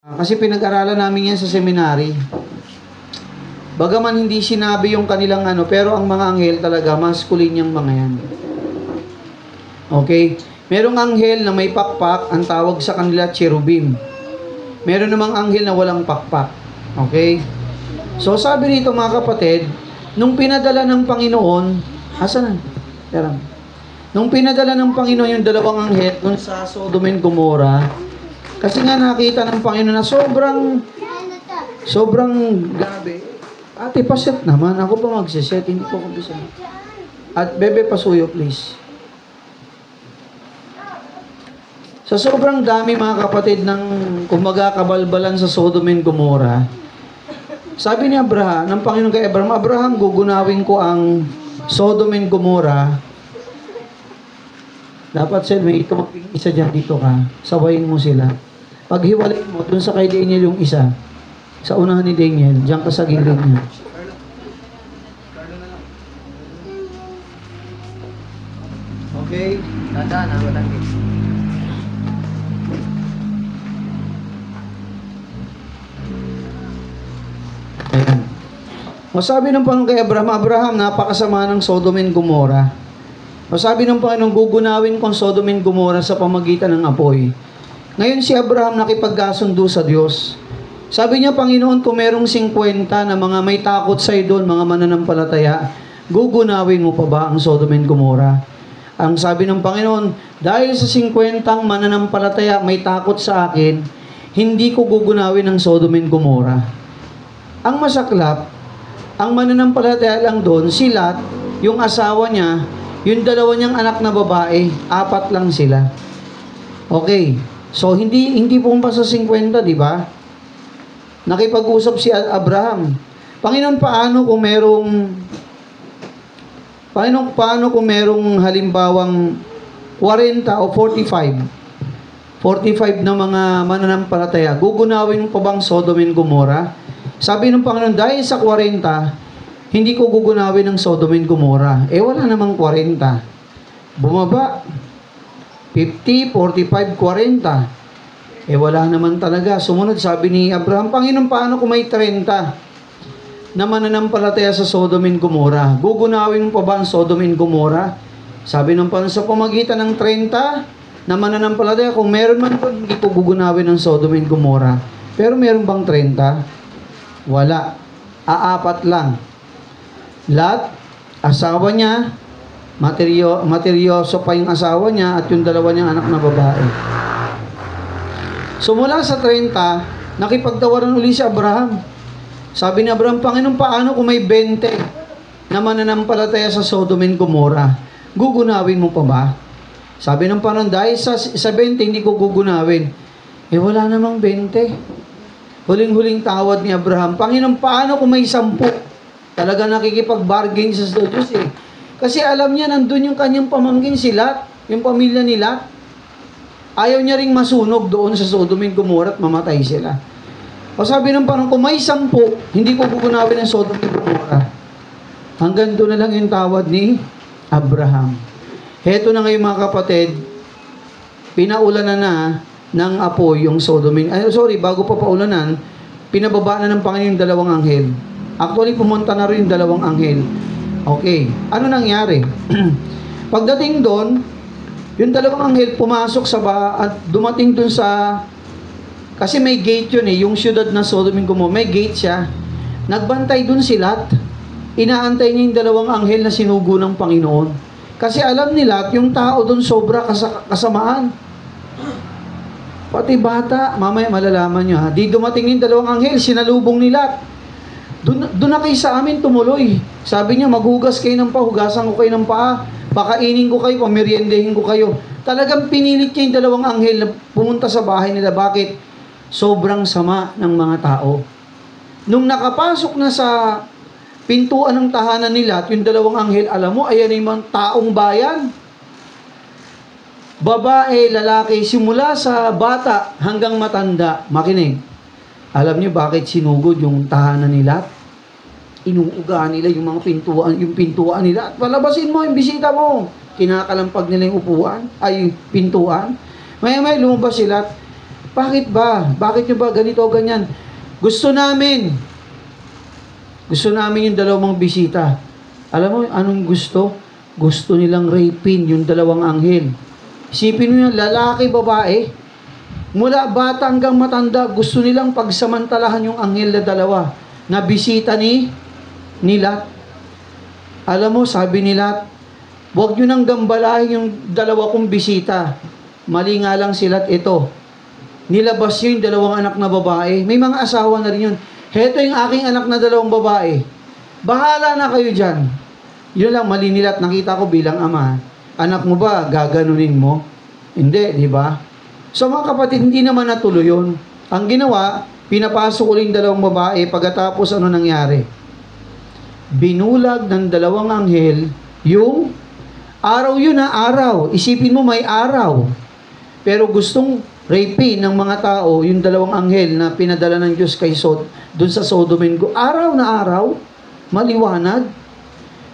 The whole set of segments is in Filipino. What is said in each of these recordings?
Kasi pinag-aralan namin yan sa seminary. Bagaman hindi sinabi yung kanilang pero ang mga anghel talaga, masculine yung mga yan. Okay? Merong anghel na may pakpak, ang tawag sa kanila cherubim. Meron namang anghel na walang pakpak. Okay? So sabi rito mga kapatid, nung pinadala ng Panginoon, asan? Tara. Nung pinadala ng Panginoon yung dalawang anghel dun sa Sodom and Gomorrah, kasi nga nakita ng Panginoon na sobrang grabe. Ate, paset naman. Ako pa magsiset. Hindi ko kumpisa. At bebe, pasuyo please. Sa sobrang dami mga kapatid ng kumbaga kabalbalan sa Sodom and Gomorrah, sabi ni Abraham, ng Panginoon kay Abraham, Abraham, gugunawin ko ang Sodom and Gomorrah. Dapat sir, may ito isa dyan dito ka. Sawayin mo sila. Paghiwalay mo, dun sa kay Daniel yung isa. Sa unahan ni Daniel, dyan ka sa gilid niya. Okay? Tandaan na, walang gate. Ayan. Masabi ng Panginoon kay Abraham, Abraham, napakasama ng Sodom and Gomorrah. Masabi ng Panginoon, gugunawin ko ang Sodom and Gomorrah sa pamagitan ng apoy. Ngayon si Abraham nakipagkasundo sa Diyos. Sabi niya, Panginoon, kung merong 50 na mga may takot sa doon, mga mananampalataya, gugunawin mo pa ba ang Sodom and Gomorrah? Ang sabi ng Panginoon, dahil sa 50 mananampalataya may takot sa akin, hindi ko gugunawin ang Sodom and Gomorrah. Ang masaklap, ang mananampalataya lang doon, si Lot, yung asawa niya, yung dalawa niyang anak na babae, 4 lang sila. Okay. So, hindi pumpa sa 50, di ba? Nakipag-usap si Abraham. Panginoon, paano kung merong halimbawang 40 o 45? 45 na mga mananampalataya. Gugunawin pa bang Sodom and Gomorrah? Sabi ng Panginoon, dahil sa 40, hindi ko gugunawin ang Sodom and Gomorrah. Wala namang 40. Bumaba. 50, 45, 40. Wala naman talaga. Sumunod, sabi ni Abraham, Panginoon, paano kung may 30 na mananampalataya sa Sodom and Gomorrah? Gugunawin mo pa ba ang Sodom and Gomorrah? Sabi ng Panginoon, sa pamagitan ng 30 na mananampalataya, kung meron man po, hindi ko gugunawin ang Sodom and Gomorrah. Pero meron bang 30? Wala. 4 lang. Lot, asawa niya, materyoso pa yung asawa niya at yung dalawa niyang anak na babae. So mula sa 30, nakipagtawaran uli si Abraham. Sabi ni Abraham, Panginoon, paano kung may 20 na mananampalataya sa Sodom and Gomorrah? Gugunawin mo pa ba? Sabi ng Panginoon, dahil sa 20 hindi ko gugunawin. Wala namang 20. Huling-huling tawad ni Abraham, Panginoon, paano kung may 10? Talaga nakikipag-bargain sa Diyos Kasi alam niya, nandun yung kanyang pamangkin si Lot, yung pamilya ni Lot. Ayaw niya ring masunog doon sa Sodom and Gomorrah at mamatay sila. O sabi ng Panginoon, kung may 10, hindi ko gugunawin ang Sodom and Gomorrah. Hanggang doon na lang yung tawad ni Abraham. Heto na ngayon mga kapatid, pinaulanan na ng apoy yung Sodom and bago pa paulanan, pinababa na ng Panginoon yung dalawang anghel. Actually, pumunta na rin yung dalawang anghel. Okay. Ano nangyari? Pagdating doon, yung dalawang anghel pumasok at dumating doon sa, kasi may gate yun yung syudad na Sodom and Gomorrah, may gate siya. Nagbantay doon si Lot. Inaantay niya yung dalawang anghel na sinugo ng Panginoon. Kasi alam ni Lot, yung tao doon sobra kasamaan. Pati bata, mamaya malalaman nyo di dumating yung dalawang anghel, sinalubong ni Lot. Doon na kayo sa amin tumuloy. Sabi niya, maghugas kayo ng paa, hugasan ko kayo ng paa, pakainin ko kayo, pameriendahin ko kayo. Talagang pinilit niya yung dalawang anghel na pumunta sa bahay nila. Bakit? Sobrang sama ng mga tao. Nung nakapasok na sa pintuan ng tahanan nila at yung dalawang anghel, alam mo, ayan yung mga taong bayan. Babae, lalaki, simula sa bata hanggang matanda. Makinig. Alam niyo bakit sinugod yung tahanan nila? Inuugaan nila yung mga pintuan nila. At palabasin mo yung bisita mo. Kinakalampag nila yung pintuan. Maya-maya lumabas sila. Bakit ba? Bakit nyo ba ganito o ganyan? Gusto namin yung dalawang bisita. Alam mo, anong gusto? Gusto nilang rapin yung dalawang anghel. Isipin mo yan, lalaki, babae. Mula bata hanggang matanda, gusto nilang pagsamantalahan yung anghel na dalawa na bisita ni Lot. Alam mo, sabi ni Lot, huwag nyo nang gambalahin yung dalawa kong bisita. Mali nga lang si Lot ito. Nilabas yun yung dalawang anak na babae. May mga asawa na rin yun. Heto yung aking anak na dalawang babae. Bahala na kayo dyan. Yun lang, mali ni Lot. Nakita ko bilang ama. Anak mo ba, gaganunin mo? Hindi, di ba? So mga kapatid, hindi naman natuloy yun. Ang ginawa, pinapasok uling dalawang babae. Pagkatapos ano nangyari? Binulag ng dalawang anghel yung araw yun na araw. Isipin mo may araw. Pero gustong rapin ng mga tao, yung dalawang anghel na pinadala ng Diyos kay doon sa Sodom and Gomorrah. Araw na araw, maliwanag.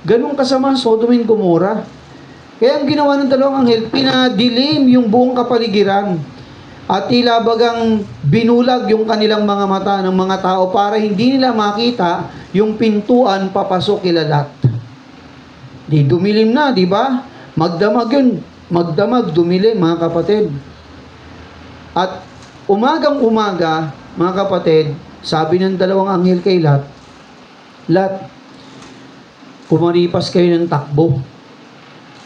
Ganun kasama Sodom and Gomorrah. Kaya ang ginawa ng dalawang anghel, pinadilim yung buong kapaligiran. At tila bagang binulag yung kanilang mga mata ng mga tao para hindi nila makita yung pintuan papasok kila Lot. Di dumilim na, di ba? Magdamag yun. Magdamag, dumilim, mga kapatid. At umagang-umaga, mga kapatid, sabi ng dalawang anghel kay Lot, Lot, kumaripas kayo ng takbo.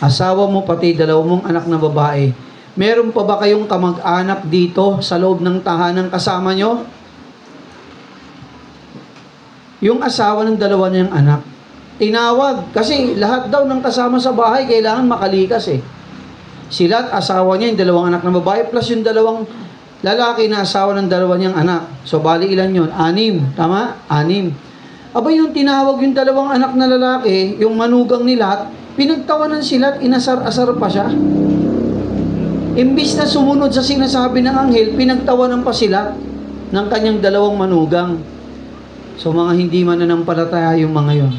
Asawa mo pati dalawang mong anak na babae. Meron pa ba kayong kamag-anak dito sa loob ng tahanan kasama nyo? Yung asawa ng dalawa niyang anak, tinawag. Kasi lahat daw ng kasama sa bahay kailangan makalikas eh. Si Lot, asawa niya, yung dalawang anak na babae, plus yung dalawang lalaki na asawa ng dalawa niyang anak. So, bali ilan yun? 6. Tama? 6. Aba, yung tinawag yung dalawang anak na lalaki, yung manugang ni Lot, pinagtawanan si Lot, inasar-asar pa siya. Imbis na sumunod sa sinasabi ng anghel, pinagtawanan pa si Lot ng kanyang dalawang manugang. So, mga hindi mananampalataya yung mga yon.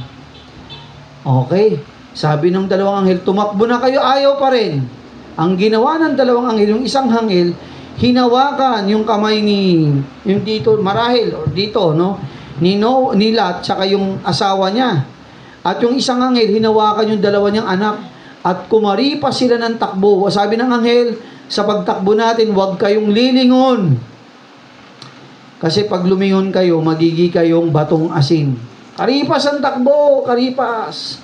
Okay. Sabi ng dalawang anghel, tumakbo na kayo, ayaw pa rin. Ang ginawa ng dalawang anghel, yung isang anghel, hinawakan yung kamay yung dito, marahil, or dito, no? Ni Lot, tsaka yung asawa niya. At yung isang anghel, hinawakan yung dalawa niyang anak. At kumaripas sila ng takbo. Sabi ng anghel, sa pagtakbo natin, huwag kayong lilingon. Kasi pag lumingon kayo, magigi kayong batong asin. Karipas ang takbo, karipas.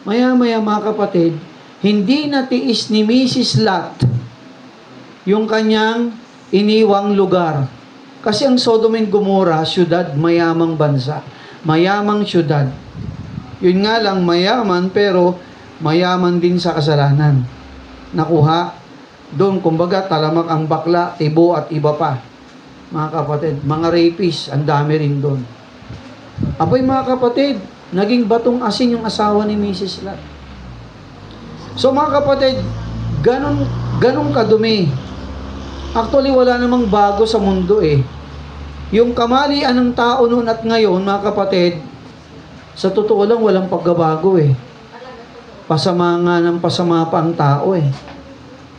Maya-maya mga kapatid, hindi natiis ni Mrs. Lot yung kanyang iniwang lugar. Kasi ang Sodom and Gomorrah, syudad, mayamang bansa. Mayamang syudad. Yun nga lang, mayaman, pero mayaman din sa kasalanan. Nakuha. Doon, kumbaga, talamak ang bakla, tibo at iba pa. Mga kapatid, mga rapists, ang dami rin doon. Abay mga kapatid, naging batong asin yung asawa ni Mrs. Lot. So mga kapatid, ganun kadumi. Actually, wala namang bago sa mundo eh. Yung kamalian ng tao noon at ngayon, mga kapatid, sa totoo lang, walang pagbabago eh. Pasama nga ng pasama pa ang tao eh.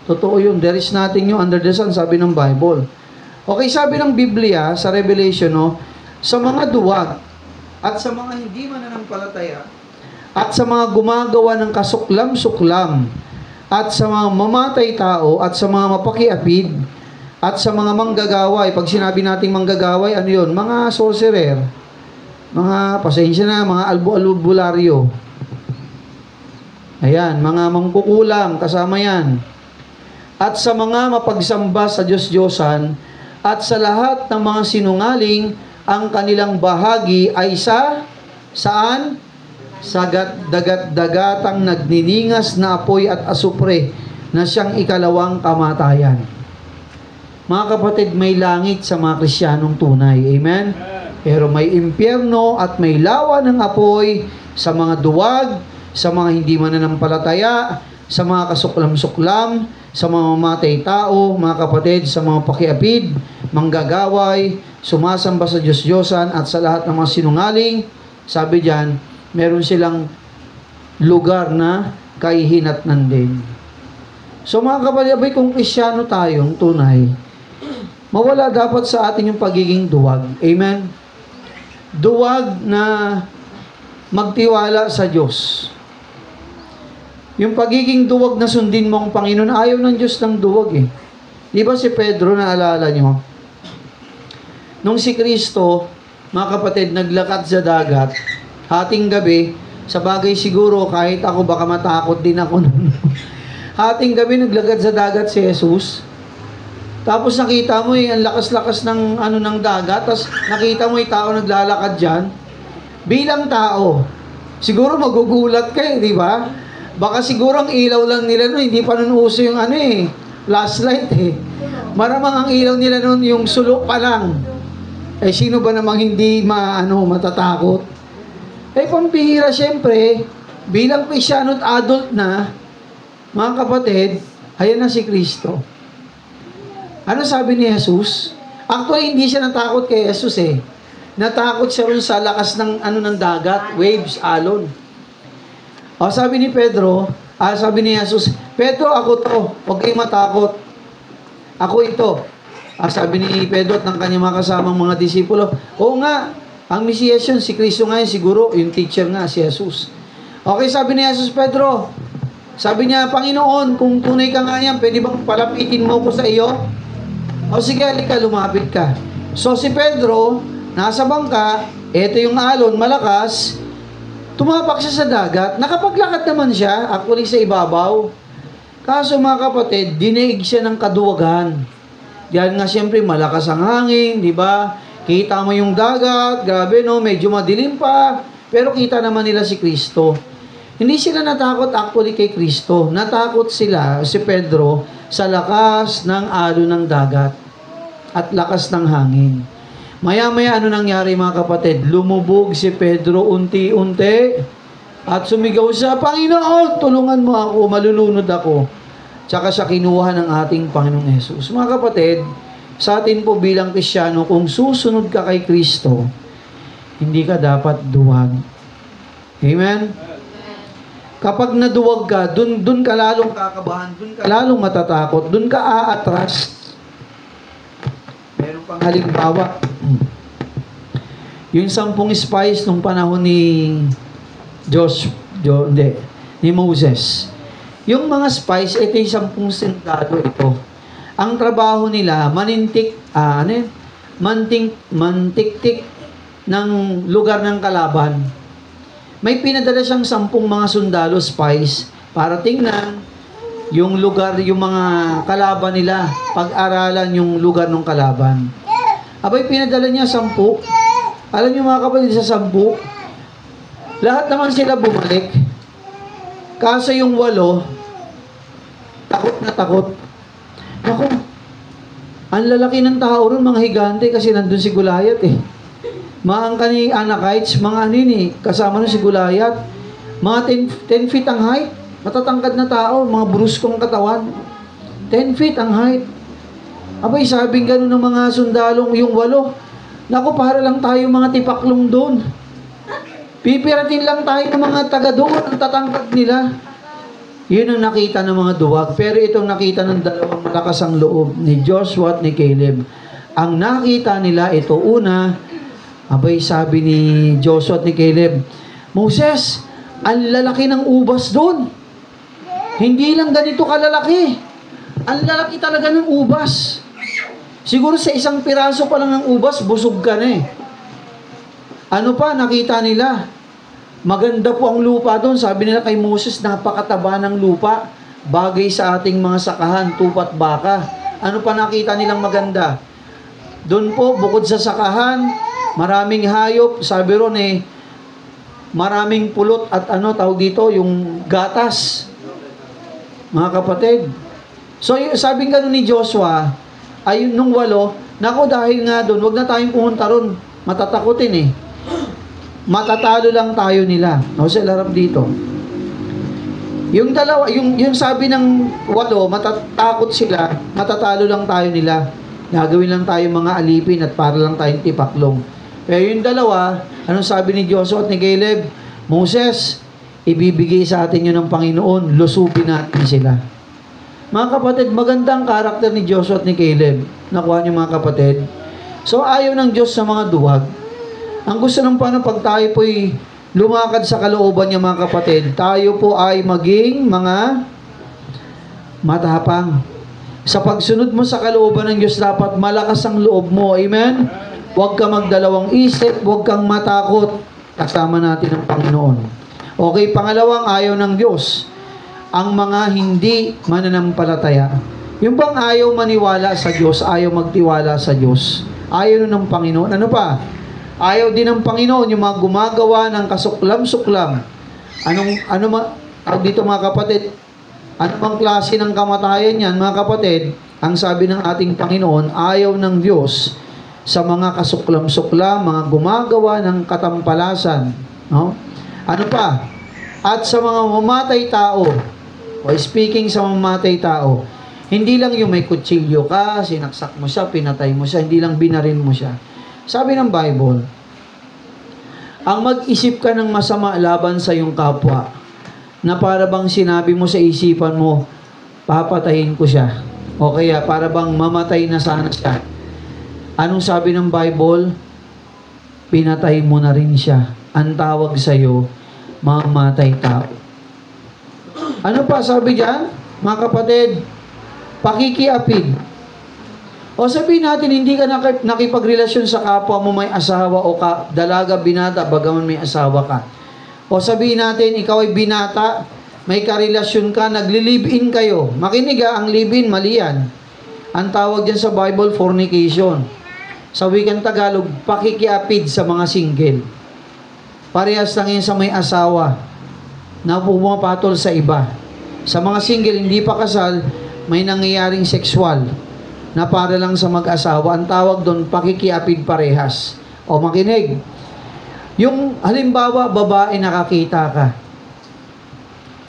Totoo yun. There is nothing new under the sun, sabi ng Bible. Okay, sabi ng Biblia, sa Revelation, no, sa mga duwag, at sa mga hindi mananampalataya, at sa mga gumagawa ng kasuklam-suklam, at sa mga mamatay tao, at sa mga mapakiapid, at sa mga manggagaway. Pag sinabi nating manggagaway, ano yun? Mga sorcerer, mga, pasensya na, mga albularyo. Ayan, mga mangkukulam, kasama yan. At sa mga mapagsamba sa Diyos-Diyosan, at sa lahat ng mga sinungaling, ang kanilang bahagi ay saan? Sa dagat-dagatang nagniningas na apoy at asupre na siyang ikalawang kamatayan. Mga kapatid, may langit sa mga Kristiyanong tunay. Amen? Pero may impyerno at may lawa ng apoy sa mga duwag, sa mga hindi mananampalataya, sa mga kasuklam-suklam, sa mga mamatay tao, mga kapatid, sa mga pakiapid, manggagaway, sumasamba sa Diyos-Diyosan at sa lahat ng mga sinungaling. Sabi diyan, meron silang lugar na kahihinatnan din. So mga kapatid, kung Kristyano tayong tunay, Mawala dapat sa atin yung pagiging duwag. Amen? Duwag na magtiwala sa Diyos. Yung pagiging duwag na sundin mo ang Panginoon, ayaw ng Diyos ng duwag eh. Di ba si Pedro, naalala nyo? Nung si Kristo, mga kapatid, naglakad sa dagat, hating gabi, sa bagay siguro, kahit ako baka matakot din ako nun. Hating gabi, naglakad sa dagat si Jesus. Tapos nakita mo ang lakas-lakas ng ng dagat, tapos nakita mo yung tao naglalakad dyan. Bilang tao, siguro magugulat kayo, di ba? Baka siguro ang ilaw lang nila noon, hindi pa nun uso yung flashlight eh. Maramang ang ilaw nila noon yung sulok pa lang. Eh sino ba namang hindi matatakot? Eh pampihira siyempre, bilang Kristyano at adult na, mga kapatid, ayan na si Kristo. Ano sabi ni Jesus? Actually, hindi siya natakot kay Jesus eh. Natakot siya rin sa lakas ng ng dagat, waves, alon. O sabi ni Pedro, sabi ni Jesus, Pedro, ako to, huwag kayong matakot. Ako ito. Sabi ni Pedro at ng kanyang mga kasamang mga disipulo, oo nga, ang Mesiyas yun, si Kristo nga yun, siguro, yung teacher nga, si Jesus. Okay, sabi ni Jesus, Pedro, sabi niya, Panginoon, kung tunay ka nga yan, pwede bang palapitin mo ko sa iyo? O sige, halika, lumapit ka. So si Pedro, nasa bangka, eto yung alon, malakas, tumapak siya sa dagat, nakapaglakad naman siya, actually sa ibabaw. Kaso mga kapatid, dinaig siya ng kaduwagan. Diyan nga siyempre malakas ang hangin, di ba? Kita mo yung dagat, grabe no, medyo madilim pa, pero kita naman nila si Kristo. Hindi sila natakot actually kay Kristo. Natakot sila, si Pedro, sa lakas ng alon ng dagat at lakas ng hangin. Maya-maya nangyari mga kapatid? Lumubog si Pedro unti-unti at sumigaw siya, Panginoon, tulungan mo ako, malulunod ako. Tsaka siya kinuha ng ating Panginoong Hesus. Mga kapatid, sa atin po bilang Kristyano, kung susunod ka kay Kristo, hindi ka dapat duwag. Amen? Kapag naduwag ka, dun ka lalong kakabahan, dun ka lalong matatakot, dun ka aatras. Meron pang halimbawa, yung 10 spies nung panahon ni ni Moses. Yung mga spies, ito yung 10 sundalo ito. Ang trabaho nila, mantiktik ng lugar ng kalaban. May pinadala siyang 10 mga sundalo, spies, para tingnan yung lugar, yung mga kalaban nila, pag-aralan yung lugar ng kalaban. Abay, pinadala niya 10. Alam niyo mga kapatid, sa 10, lahat naman sila bumalik. Kaso yung 8, takot na takot. Naku, ang lalaki ng tao ron, mga higante, kasi nandun si Goliath eh. Mga angkani Anakites, mga kasama nun si Goliath. Mga 10 feet ang height. Matatangkad na tao, mga bruskong katawan. 10 feet ang height. Abay, sabing gano'n ng mga sundalong, yung 8. Naku, para lang tayo mga tipaklong doon. Pipiratin lang tayo ng mga taga doon, ang tatangkad nila. Yun ang nakita ng mga duwag. Pero itong nakita ng dalawang malakas ang loob, ni Joshua at ni Caleb. Ang nakita nila, ito una, abay, sabi ni Joshua at ni Caleb, Moses, ang lalaki ng ubas doon. Hindi lang ganito kalalaki. Ang lalaki talaga ng ubas. Siguro sa isang piraso pa lang ng ubas, busog ka na eh. Ano pa, nakita nila? Maganda po ang lupa doon. Sabi nila kay Moses, napakataba ng lupa. Bagay sa ating mga sakahan, tupat baka. Ano pa nakita nilang maganda? Doon po, bukod sa sakahan, maraming hayop. Sabi ron maraming pulot at tawag dito, yung gatas. Mga kapatid. So, sabing gano'n ni Joshua, ay nung 8, nako dahil nga doon, wag na tayong pumunta ron. Matatakotin eh. Matatalo lang tayo nila. No, sa larap dito. Yung dalawa, yung sabi ng 8, matatakot sila, matatalo lang tayo nila. Gagawin lang tayo mga alipin at para lang tayong tipaklong. Pero yung dalawa, anong sabi ni Joshua at ni Caleb? Moses, ibibigay sa atin yun ng Panginoon, lusupin natin sila. Mga kapatid, magandang karakter ni Joshua at ni Caleb. Nakuha niyo mga kapatid? So, ayaw ng Diyos sa mga duwag. Ang gusto ng paano pag tayo po'y lumakad sa kalooban niya mga kapatid, tayo po ay maging mga matapang. Sa pagsunod mo sa kalooban ng Diyos, dapat malakas ang loob mo. Amen? Huwag ka magdalawang isip, huwag kang matakot. Kasama natin ang Panginoon. Okay, pangalawang ayaw ng Diyos, ang mga hindi mananampalataya. Yung bang ayaw maniwala sa Diyos, ayaw magtiwala sa Diyos. Ayaw nun ng Panginoon. Ano pa? Ayaw din ng Panginoon yung mga gumagawa ng kasuklam-suklam. Dito mga kapatid, ano bang klase ng kamatayan yan mga kapatid? Ang sabi ng ating Panginoon, ayaw ng Diyos sa mga kasuklam-suklam, mga gumagawa ng katampalasan. No? Ano pa? At sa mga mamatay tao, o speaking sa mamatay tao, hindi lang yung may kutsilyo ka, sinaksak mo siya, pinatay mo siya, hindi lang binarin mo siya. Sabi ng Bible, ang mag-isip ka ng masama laban sa iyong kapwa, na para bang sinabi mo sa isipan mo, papatayin ko siya. O kaya, para bang mamatay na sana siya. Anong sabi ng Bible? Pinatay mo na rin siya. Ang tawag sa iyo, mamatay tao. Ano pa sabi diyan? Mga kapatid, pakikiapid. O sabihin natin, hindi ka nakipagrelasyon sa kapwa mo may asawa o dalaga, binata, bagaman may asawa ka. O sabihin natin, ikaw ay binata, may karelasyon ka, nagli-live-in kayo. Makinig ang live-in, mali yan. Ang tawag dyan sa Bible, fornication. Sa wikang Tagalog, pakikiapid sa mga single. Parehas lang yan sa may asawa na pumapatol sa iba. Sa mga single, hindi pa kasal, may nangyayaring sexual na para lang sa mag-asawa. Ang tawag doon, pakikiapid parehas. O makinig. Yung halimbawa, babae nakakita ka.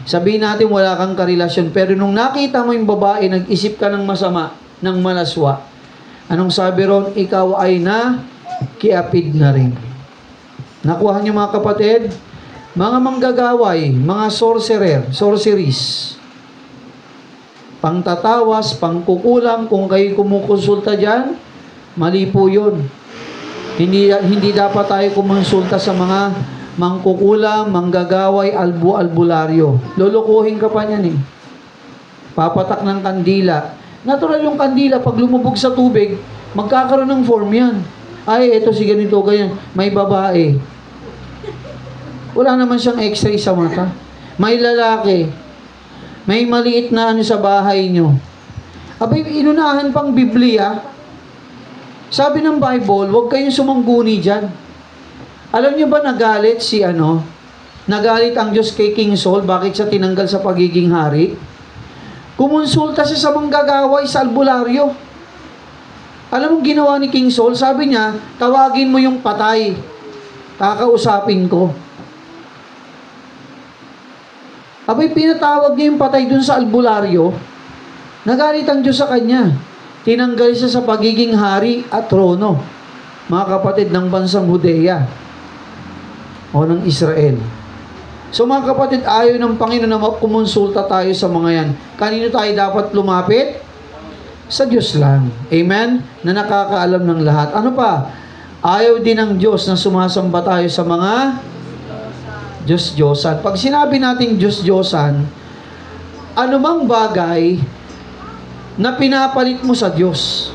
Sabihin natin wala kang karelasyon, pero nung nakita mo yung babae, nag-isip ka ng masama, ng malaswa. Anong sabi ron? Ikaw ay kiapid na rin. Nakuha niyo mga kapatid? Mga manggagaway, mga sorceries, pangtatawas, pangkukulam, kung kayo kumukonsulta dyan, mali po yun. Hindi dapat tayo kumonsulta sa mga mangkukulam, manggagaway, albularyo. Lulukuhin ka pa niyan eh. Papatak ng kandila. Natural yung kandila, pag lumubog sa tubig, magkakaroon ng form yan. Ay, eto si ganito, ganyan. May babae. Wala naman siyang x-ray sa mata. May lalaki. May maliit na sa bahay nyo. Abay, inunahan pang Biblia. Sabi ng Bible, huwag kayong sumangguni dyan. Alam niyo ba nagalit nagalit ang Diyos kay King Saul, bakit siya tinanggal sa pagiging hari? Kumonsulta siya sa manggagaway sa albularyo. Alam mo ginawa ni King Saul? Sabi niya, tawagin mo yung patay. Kakausapin ko. Abay, pinatawag niya yung patay dun sa albularyo. Nagalit ang Diyos sa kanya. Tinanggal siya sa pagiging hari at trono. Mga kapatid ng bansang Judea o ng Israel. So mga kapatid, ayaw ng Panginoon na kumonsulta tayo sa mga yan. Kanino tayo dapat lumapit? Sa Diyos lang. Amen? Na nakakaalam ng lahat. Ano pa? Ayaw din ng Diyos na sumasamba tayo sa mga Diyos-Diyosan. Pag sinabi nating Diyos-Diyosan, anumang bagay na pinapalit mo sa Diyos.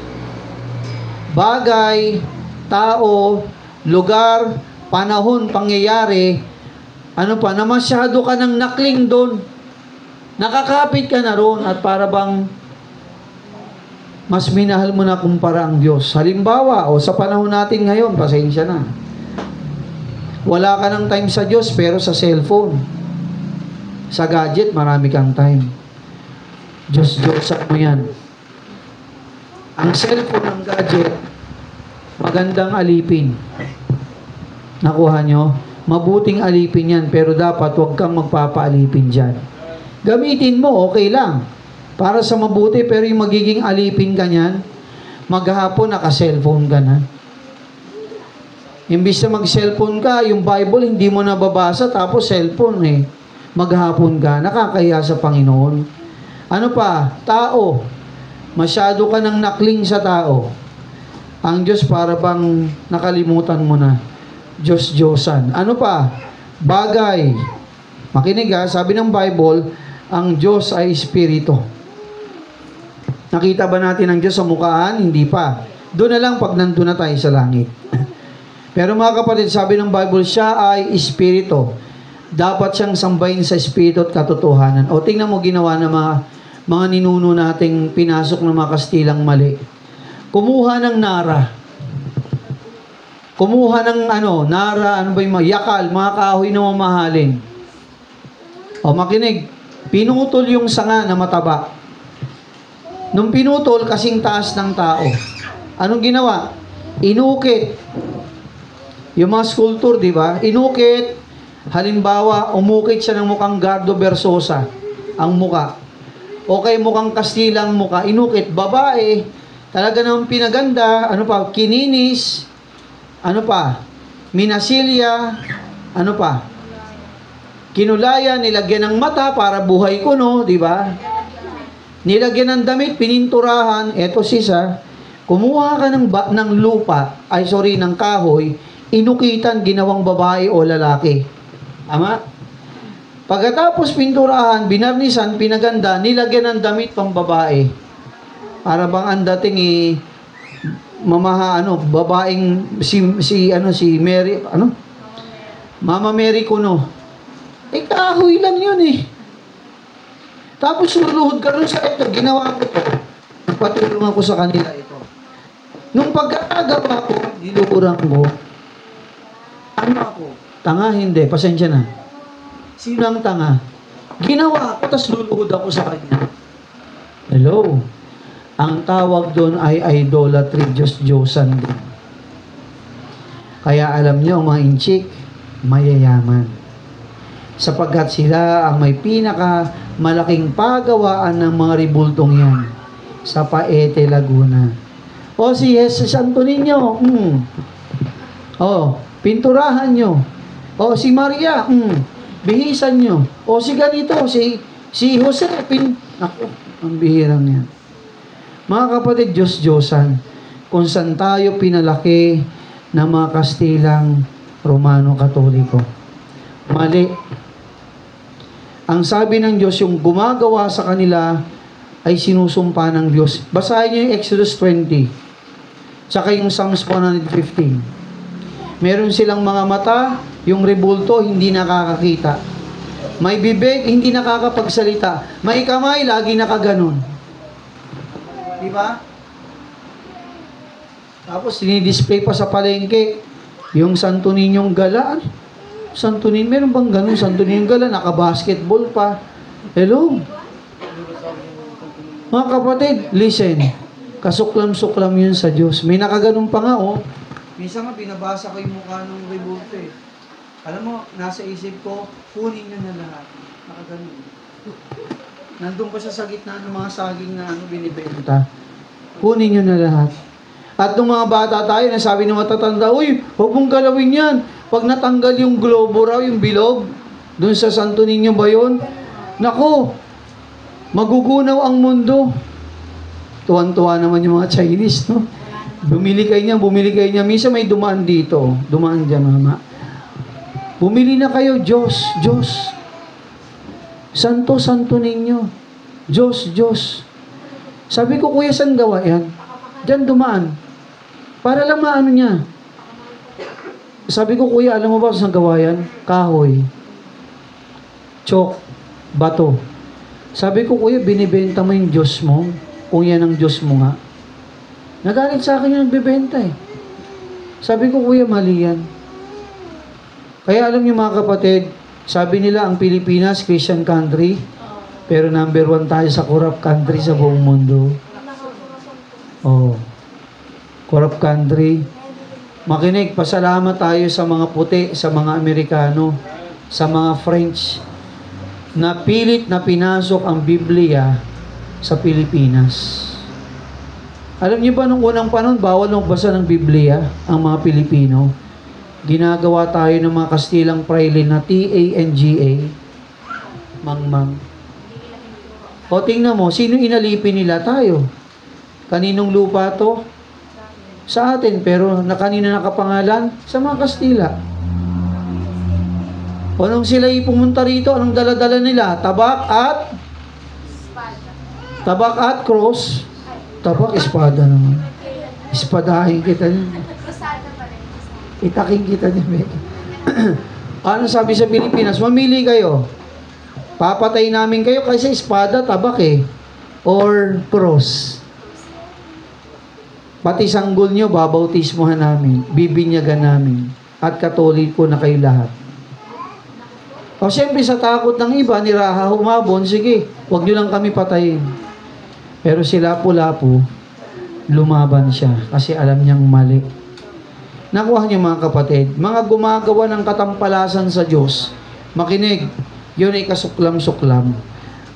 Bagay, tao, lugar, panahon, pangyayari, na masyado ka nang nakling doon. Nakakapit ka na roon at para bang mas minahal mo na kumpara ang Diyos. Halimbawa, sa panahon natin ngayon, pasensya na. Wala ka ng time sa Diyos, pero sa cellphone, sa gadget, marami kang time. Diyos-Diyosan mo yan. Ang cellphone, ang gadget, magandang alipin. Nakuha nyo? Mabuting alipin yan, pero dapat huwag kang magpapaalipin dyan. Gamitin mo, okay lang. Para sa mabuti, pero yung magiging alipin ka niyan, maghapon naka-cellphone ka na. Imbis na mag-cellphone ka, yung Bible hindi mo nababasa, tapos cellphone maghapon ka, nakakahiya sa Panginoon. Ano pa? Tao. Masyado ka nang nakling sa tao. Ang Diyos para bang nakalimutan mo na. Diyos-Diyosan. Ano pa? Bagay. Makinig ha, sabi ng Bible, ang Diyos ay Espiritu. Nakita ba natin ang Diyos sa mukhaan? Hindi pa. Doon na lang pag nandun na tayo sa langit. Pero mga kapatid, sabi ng Bible, siya ay Espiritu. Dapat siyang sambahin sa Espiritu at katotohanan. O tingnan mo ginawa ng mga ninuno nating pinasok ng mga Kastilang mali. Kumuha ng nara. Kumuha ng nara, ano ba yung mga yakal, mga kahoy na mamahalin. O makinig, pinutol yung sanga na mataba. Nung pinutol, kasing taas ng tao. Anong ginawa? Inukit. Yung mga sculpture, di ba? Inukit. Halimbawa, umukit siya ng mukhang Gardo Versosa. Ang muka. O kay mukhang Kastilang muka. Inukit. Babae. Talaga namang pinaganda. Ano pa? Kininis. Ano pa? Minasilya. Ano pa? Kinulaya, nilagyan ng mata para buhay kuno, di ba? Nilagyan ng damit, pininturahan. Eto sisa, kumuha ka ng lupa, ng kahoy, inukitan, ginawang babae o lalaki. Tama? Pagkatapos pinturahan, binarnisan, pinaganda, nilagyan ng damit pang babae. Para bang ang dating babaeng si Mary, Mama Mary kuno. Kahoy lang yun eh. Tapos luluhod ka rin sa ito. Ginawa ko ito. Patulungan ko sa kanila ito. Nung pagkakagawa ko, nilukurang ko, ano ako? Tanga, hindi. Pasensya na. Sino ang tanga? Ginawa ko, tapos luluhod ako sa kanya. Hello? Ang tawag doon ay idolatry, Diyos-Diyosan din. Kaya alam niyo, mga inchik, mayayaman. Sapagkat sila ang may malaking pagawaan ng mga ribultong yan sa Paete, Laguna. O si Jesus Santo Niño, pinturahan nyo. O si Maria, bihisan nyo. O si ganito, si Jose, ang bihirang yan. Mga kapatid, Diyos-Diyosan, kung saan tayo pinalaki ng mga Kastilang Romano Katoliko. Mali. Ang sabi ng Diyos, yung gumagawa sa kanila ay sinusumpa ng Diyos. Basahin niyo yung Exodus 20. Tsaka yung Psalms 115. Meron silang mga mata, yung rebulto, hindi nakakakita. May bibig, hindi nakakapagsalita. May kamay, lagi nakaganon. Diba? Tapos, dinidisplay pa sa palengke, yung Santo Niñong Gala. Santo Niño, meron bang ganun? Santo Niñong Gala, naka-basketball pa. Hello? Mga kapatid, listen. Kasuklam-suklam yun sa Diyos. May nakaganon pa nga, Minsan nga, binabasa ko yung mukha ng rebulto eh. Alam mo, nasa isip ko, kunin nyo na lahat. Nakaganon. Nandun pa siya sa gitna ng mga saging na binibenta. Kunin nyo na lahat. At nung mga bata tayo, nasabi ng matatanda, uy, huwag mong galawin yan. Pag natanggal yung globo raw, yung bilog, dun sa Santo Niño ba yun? Nako, magugunaw ang mundo. Tuwan-tuwa naman yung mga Chinese, no? Bumili kayo niya. Minsan may dumaan dito. Dumaan dyan, mama. Bumili na kayo, Diyos. Santo Niño. Diyos. Sabi ko, kuya, saan gawa yan? Diyan dumaan. Para lang maano niya. Sabi ko, kuya, alam mo ba saan gawa yan? Kahoy. Chok. Bato. Sabi ko, kuya, binibenta mo yung Diyos mo. Kung yan ang Diyos mo nga. Nagalit sa akin yung nagbibenta eh. Sabi ko, kuya, mali yan. Kaya alam niyo mga kapatid, sabi nila ang Pilipinas, Christian country, pero number 1 tayo sa corrupt country sa buong mundo. Corrupt country. Makinig, pasalamat tayo sa mga puti, sa mga Amerikano, sa mga French, na pilit na pinasok ang Biblia sa Pilipinas. Alam niyo ba, nung unang panahon, bawal magbasa ng Biblia ang mga Pilipino. Ginagawa tayo ng mga Kastilang Fraile na TANGA, mangmang. O tingnan mo, sino inalipin nila? Tayo. Kaninong lupa to? Sa atin, pero kanina nakapangalan? Sa mga Kastila. O nung sila pumunta rito, anong dala-dala nila? Tabak at cross. Tabak, espada naman. Espadahin kita niya. Itaking kita niya. Ano sabi sa Pilipinas? Mamili kayo. Papatay namin kayo kasi espada, tabak or cross. Pati sanggol nyo, babautismohan namin. Bibinyagan namin. At Katoliko na kayo lahat. O siyempre sa takot ng iba, ni Raha humabon, sige, huwag nyo lang kami patayin. Pero si Lapu-Lapu, lumaban siya kasi alam niyang mali. Nakuha niyo mga kapatid, mga gumagawa ng katampalasan sa Diyos, makinig, yun ay kasuklam-suklam.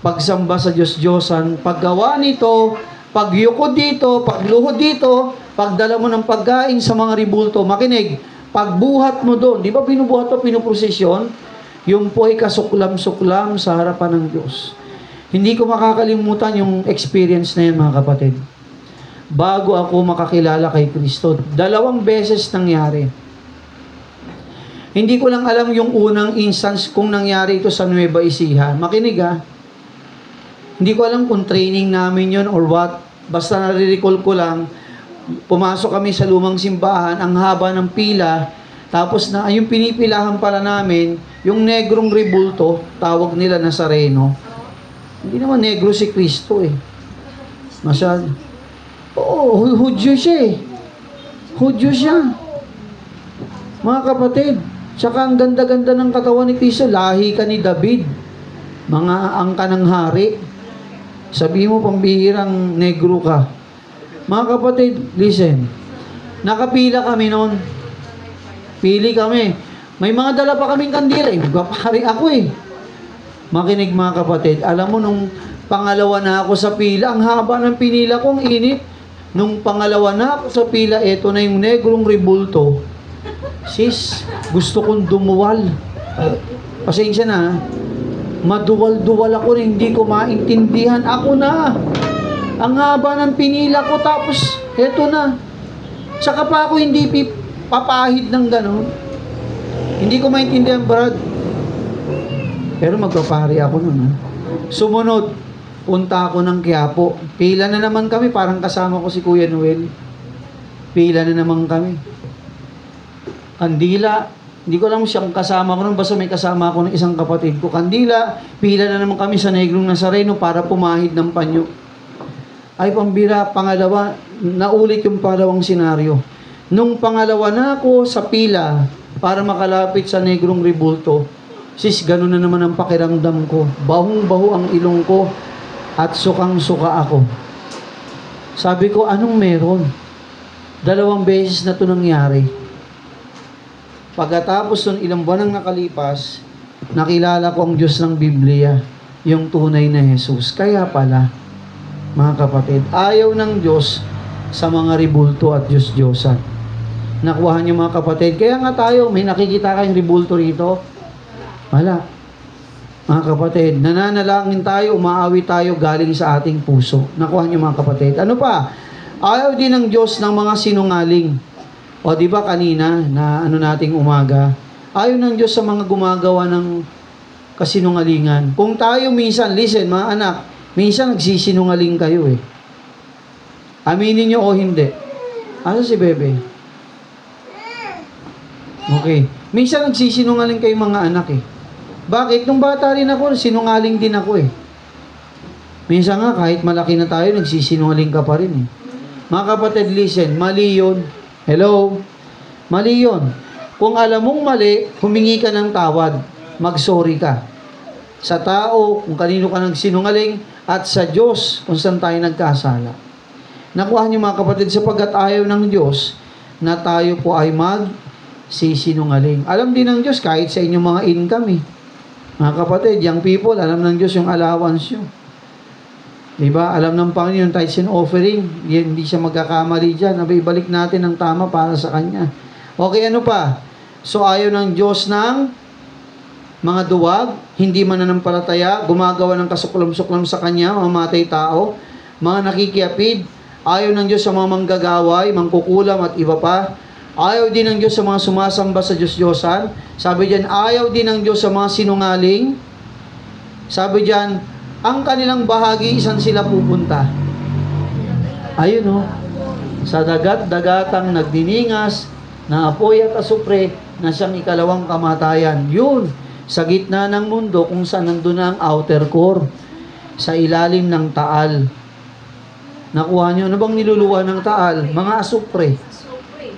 Pagsamba sa Diyos-Diyosan, paggawa nito, pagyukod dito, pagluhod dito, pagdala mo ng pagkain sa mga ribulto, makinig, pagbuhat mo doon, di ba binubuhat o pinuprosesyon? Yung po ay kasuklam-suklam sa harapan ng Diyos. Hindi ko makakalimutan yung experience na yan mga kapatid. Bago ako makakilala kay Kristo, 2 beses nangyari. Hindi ko lang alam yung unang instance kung nangyari ito sa Nueva Ecija. Makinig Hindi ko alam kung training namin yon or what. Basta nare-recall ko lang, pumasok kami sa lumang simbahan, ang haba ng pila, tapos na yung pinipilahan pala namin, yung negrong rebulto, tawag nila Nazareno. Hindi naman negro si Kristo Masyado. Oo, Hudyo siya Hudyo siya. Mga kapatid, tsaka ang ganda-ganda ng katawan ni Kristo, lahi ka ni David. Mga angka ng hari. Sabi mo, pambihirang negro ka. Mga kapatid, listen. Nakapila kami noon. Pili kami. May mga dala pa kaming kandila. Magpapari ako Makinig mga kapatid. Alam mo, nung pangalawa na ako sa pila, ang haba ng pinila ko, ang init. Nung pangalawa na ako sa pila, eto na yung negrong rebulto. Sis, gusto kong dumuwal. Pasensya na. Maduwal-duwal ako rin, hindi ko maintindihan. Ako na. Ang haba ng pinila ko, tapos eto na. Saka pa ako hindi papahid ng gano'n. Hindi ko maintindihan, Brad. Pero magpapari ako nun. Sumunod, punta ako ng Quiapo. Pila na naman kami, parang kasama ko si Kuya Noel. Pila na naman kami. Kandila, hindi ko alam siyang kasama ko nun, basta may kasama ako ng isang kapatid ko. Kandila, pila na naman kami sa Negrong Nazareno para pumahid ng panyo. Ay, pambira, pangalawa, naulit yung pangalawang senaryo. Nung pangalawa na ako sa pila para makalapit sa Negrong Rebulto, sis, gano'n na naman ang pakiramdam ko. Bahong-baho ang ilong ko at sukang-suka ako. Sabi ko, anong meron? 2 beses na ito nangyari. Pagkatapos nun, ilang buwan ang nakalipas, nakilala ko ang Diyos ng Biblia, yung tunay na Jesus. Kaya pala, mga kapatid, ayaw ng Diyos sa mga ribulto at Diyos-Diyosan. Nakuha niyo mga kapatid. Kaya nga tayo, may nakikita kayong ribulto rito. Wala. Mga kapatid, nananalangin tayo, umaawi tayo galing sa ating puso. Nakuha niyo mga kapatid. Ano pa? Ayaw din ng Diyos ng mga sinungaling. O di ba kanina na nating umaga, ayaw ng Diyos sa mga gumagawa ng kasinungalingan. Kung tayo minsan, listen mga anak, minsan nagsisinungaling kayo Aminin nyo o hindi. Asa si Bebe? Okay. Minsan nagsisinungaling kayo mga anak Bakit? Nung bata rin ako, sinungaling din ako Minsan nga, kahit malaki na tayo, nagsisinungaling ka pa rin Mga kapatid, listen, mali yun. Hello? Mali yun. Kung alam mong mali, humingi ka ng tawad. Mag-sorry ka. Sa tao, kung kanino ka nagsinungaling, at sa Diyos, kung saan tayo nagkasala. Nakuha niyo mga kapatid, sapagkat ayaw ng Diyos na tayo po ay magsisinungaling. Alam din ng Diyos, kahit sa inyong mga income Mga kapatid, young people, alam ng Diyos yung allowance nyo. Diba? Alam ng Panginoon, tithes and offering, hindi siya magkakamali dyan. Ibalik natin ang tama para sa Kanya. Okay, ano pa? So, ayaw ng Diyos ng mga duwag, hindi mananampalataya, gumagawa ng kasuklam-suklam sa kanya, mamatay tao, mga nakikiapid, ayaw ng Diyos sa mga manggagaway, mangkukulam at iba pa. Ayaw din ng Diyos sa mga sumasamba sa Diyos-Diyosan. Sabi diyan, ayaw din ng Diyos sa mga sinungaling. Sabi diyan, ang kanilang bahagi, isan sila pupunta? Ayun sa dagat-dagatang nagdiningas, na apoy at asupre, na siyang ikalawang kamatayan. Yun, sa gitna ng mundo, kung saan nandun ang outer core, sa ilalim ng taal. Nakuha nyo, ano bang niluluwa ng taal? Mga asupre.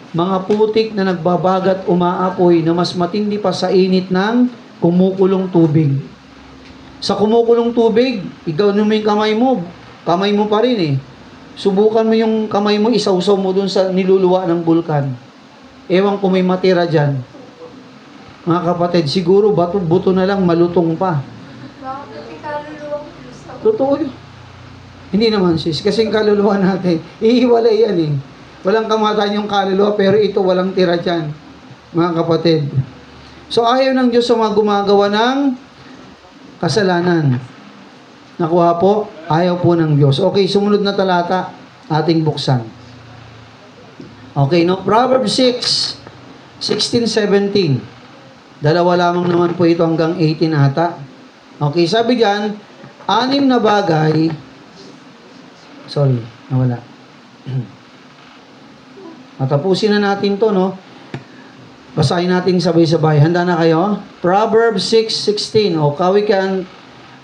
Mga putik na nagbabagat umaapoy na mas matindi pa sa init ng kumukulong tubig. Sa kumukulong tubig, ikaw mo yung kamay mo pa rin eh. Subukan mo yung kamay mo, isawsaw mo dun sa niluluwa ng bulkan. Ewan kung may matira dyan. Mga kapatid, siguro buto na lang, malutong pa. Totoo yun. Hindi naman sis, kasi yung kaluluwa natin, ihiwalay yan eh. Walang kamatayan yung kaluluwa, pero ito walang tira dyan, mga kapatid. So, ayaw ng Diyos sa mga gumagawa ng kasalanan. Nakuha po? Ayaw po ng Diyos. Okay, sumunod na talata, ating buksan. Okay, Proverbs 6, 16, 17. Dalawa lamang naman po ito hanggang 18 ata. Okay, sabi diyan, 6 na bagay. Sorry, nawala. Matapusin na natin to, Basahin natin sabay-sabay. Handa na kayo? Proverbs 6:16. O Kawikaan,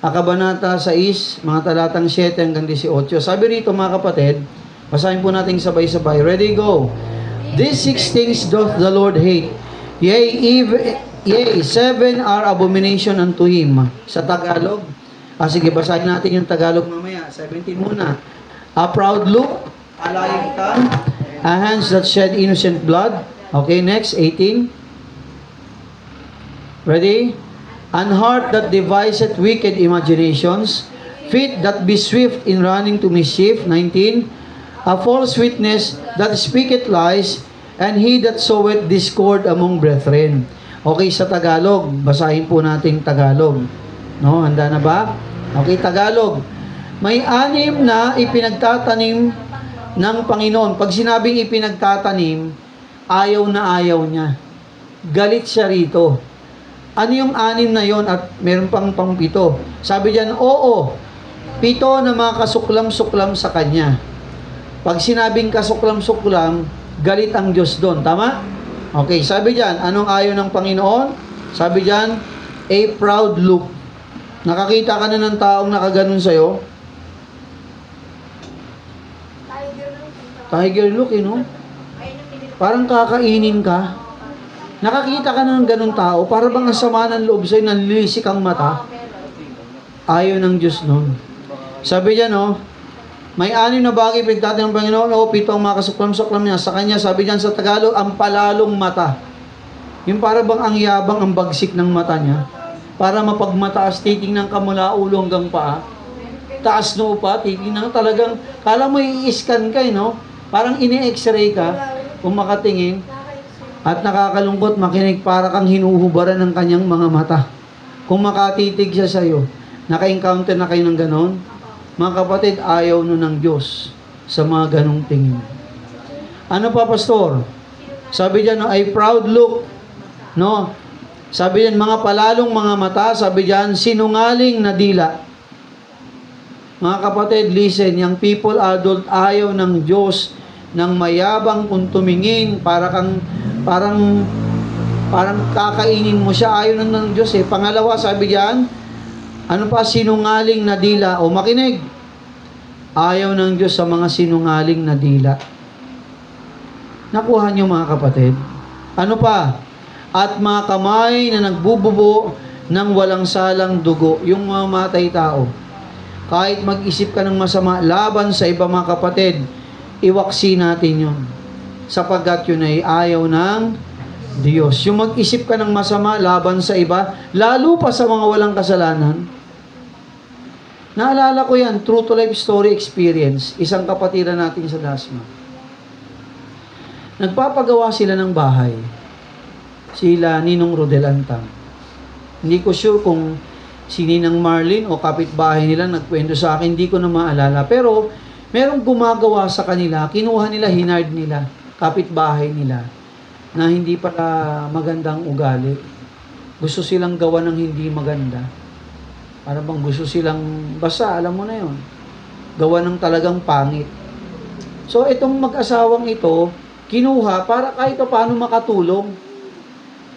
Kabanata 6, mga talatang 7 hanggang 18. Sabi rito mga kapatid, basahin po natin sabay-sabay. Ready, go. These 6 things doth the Lord hate. Yea, 7 are abomination unto Him. Sa Tagalog. Sige, basahin natin yung Tagalog mamaya. 17 muna. A proud look, a lying tongue, a hands that shed innocent blood. Okay, next, 18. Ready? An heart that deviseth wicked imaginations, feet that be swift in running to mischief. 19. A false witness that speaketh lies, and he that soweth discord among brethren. Okay, sa Tagalog, basahin po natin Tagalog. Handa na ba? Okay, Tagalog. May 6 na ipinagtatanim ng Panginoon. Pag sinabing ipinagtatanim, ayaw na ayaw niya. Galit siya rito. Ano yung 6 na yon at meron pang 7? Sabi diyan, oo, 7 na mga kasuklam-suklam sa kanya. Pag sinabing kasuklam-suklam, galit ang Diyos doon. Tama? Okay, sabi diyan, anong ayaw ng Panginoon? Sabi diyan, a proud look. Nakakita ka na ng taong nakaganon sa'yo? Tiger look, Parang kakainin ka. Nakakita ka ng ganung tao, para bang ang sama ng loob sa'yo, nanlilisik ang mata. Ayaw ng Diyos nun. Sabi diyan, may 6 na bagay pinagtatanim ng Panginoon, 7 ang mga kasuklam-suklam niya. Sa kanya, sabi diyan sa Tagalog, ang palalong mata. Yung para bang ang yabang, ang bagsik ng mata niya. Para mapagmataas, titingnan ka mula ulo hanggang paa. Taas no pa, titingnan talagang, kala mo i-scan ka, Parang ini-x-ray ka, kung makatingin. At nakakalungkot makinig, para kang hinuhubaran ng kanyang mga mata. Kung makatitig siya sa'yo, naka-encounter na kayo ng ganon, mga kapatid, ayaw nun ng Diyos sa mga ganong tingin. Ano pa, pastor? Sabi diyan, ay proud look. Sabi diyan, mga palalong mga mata. Sabi diyan, sinungaling na dila. Mga kapatid, listen, yung people adult ayaw ng Diyos ng mayabang kung tumingin, parang kakainin mo siya. Ayaw ng Diyos eh. Pangalawa, sabi diyan, ano pa, sinungaling na dila. O makinig, ayaw ng Diyos sa mga sinungaling na dila. Nakuha niyo mga kapatid? Ano pa? At mga kamay na nagbububo ng walang salang dugo, yung mamatay tao. Kahit mag-isip ka ng masama laban sa iba mga kapatid, iwaksi natin yun. Sapagkat yun ay ayaw ng Diyos. Yung mag-isip ka ng masama laban sa iba, lalo pa sa mga walang kasalanan. Naalala ko yan, true to life story experience. Isang kapatiran natin sa Dasma. Nagpapagawa sila ng bahay. Sila Ninong Rodel Antang. Hindi ko sure kung si Ninang Marlene o kapitbahay nila nagkwento sa akin, hindi ko na maalala. Pero merong gumagawa sa kanila, kinuha nila, hinard nila, kapitbahay nila, na hindi pala magandang ugali. Gusto silang gawa ng hindi maganda. Para bang gusto silang, basta alam mo na yon, gawa ng talagang pangit. So itong mag-asawang ito, kinuha para kahit paano makatulong.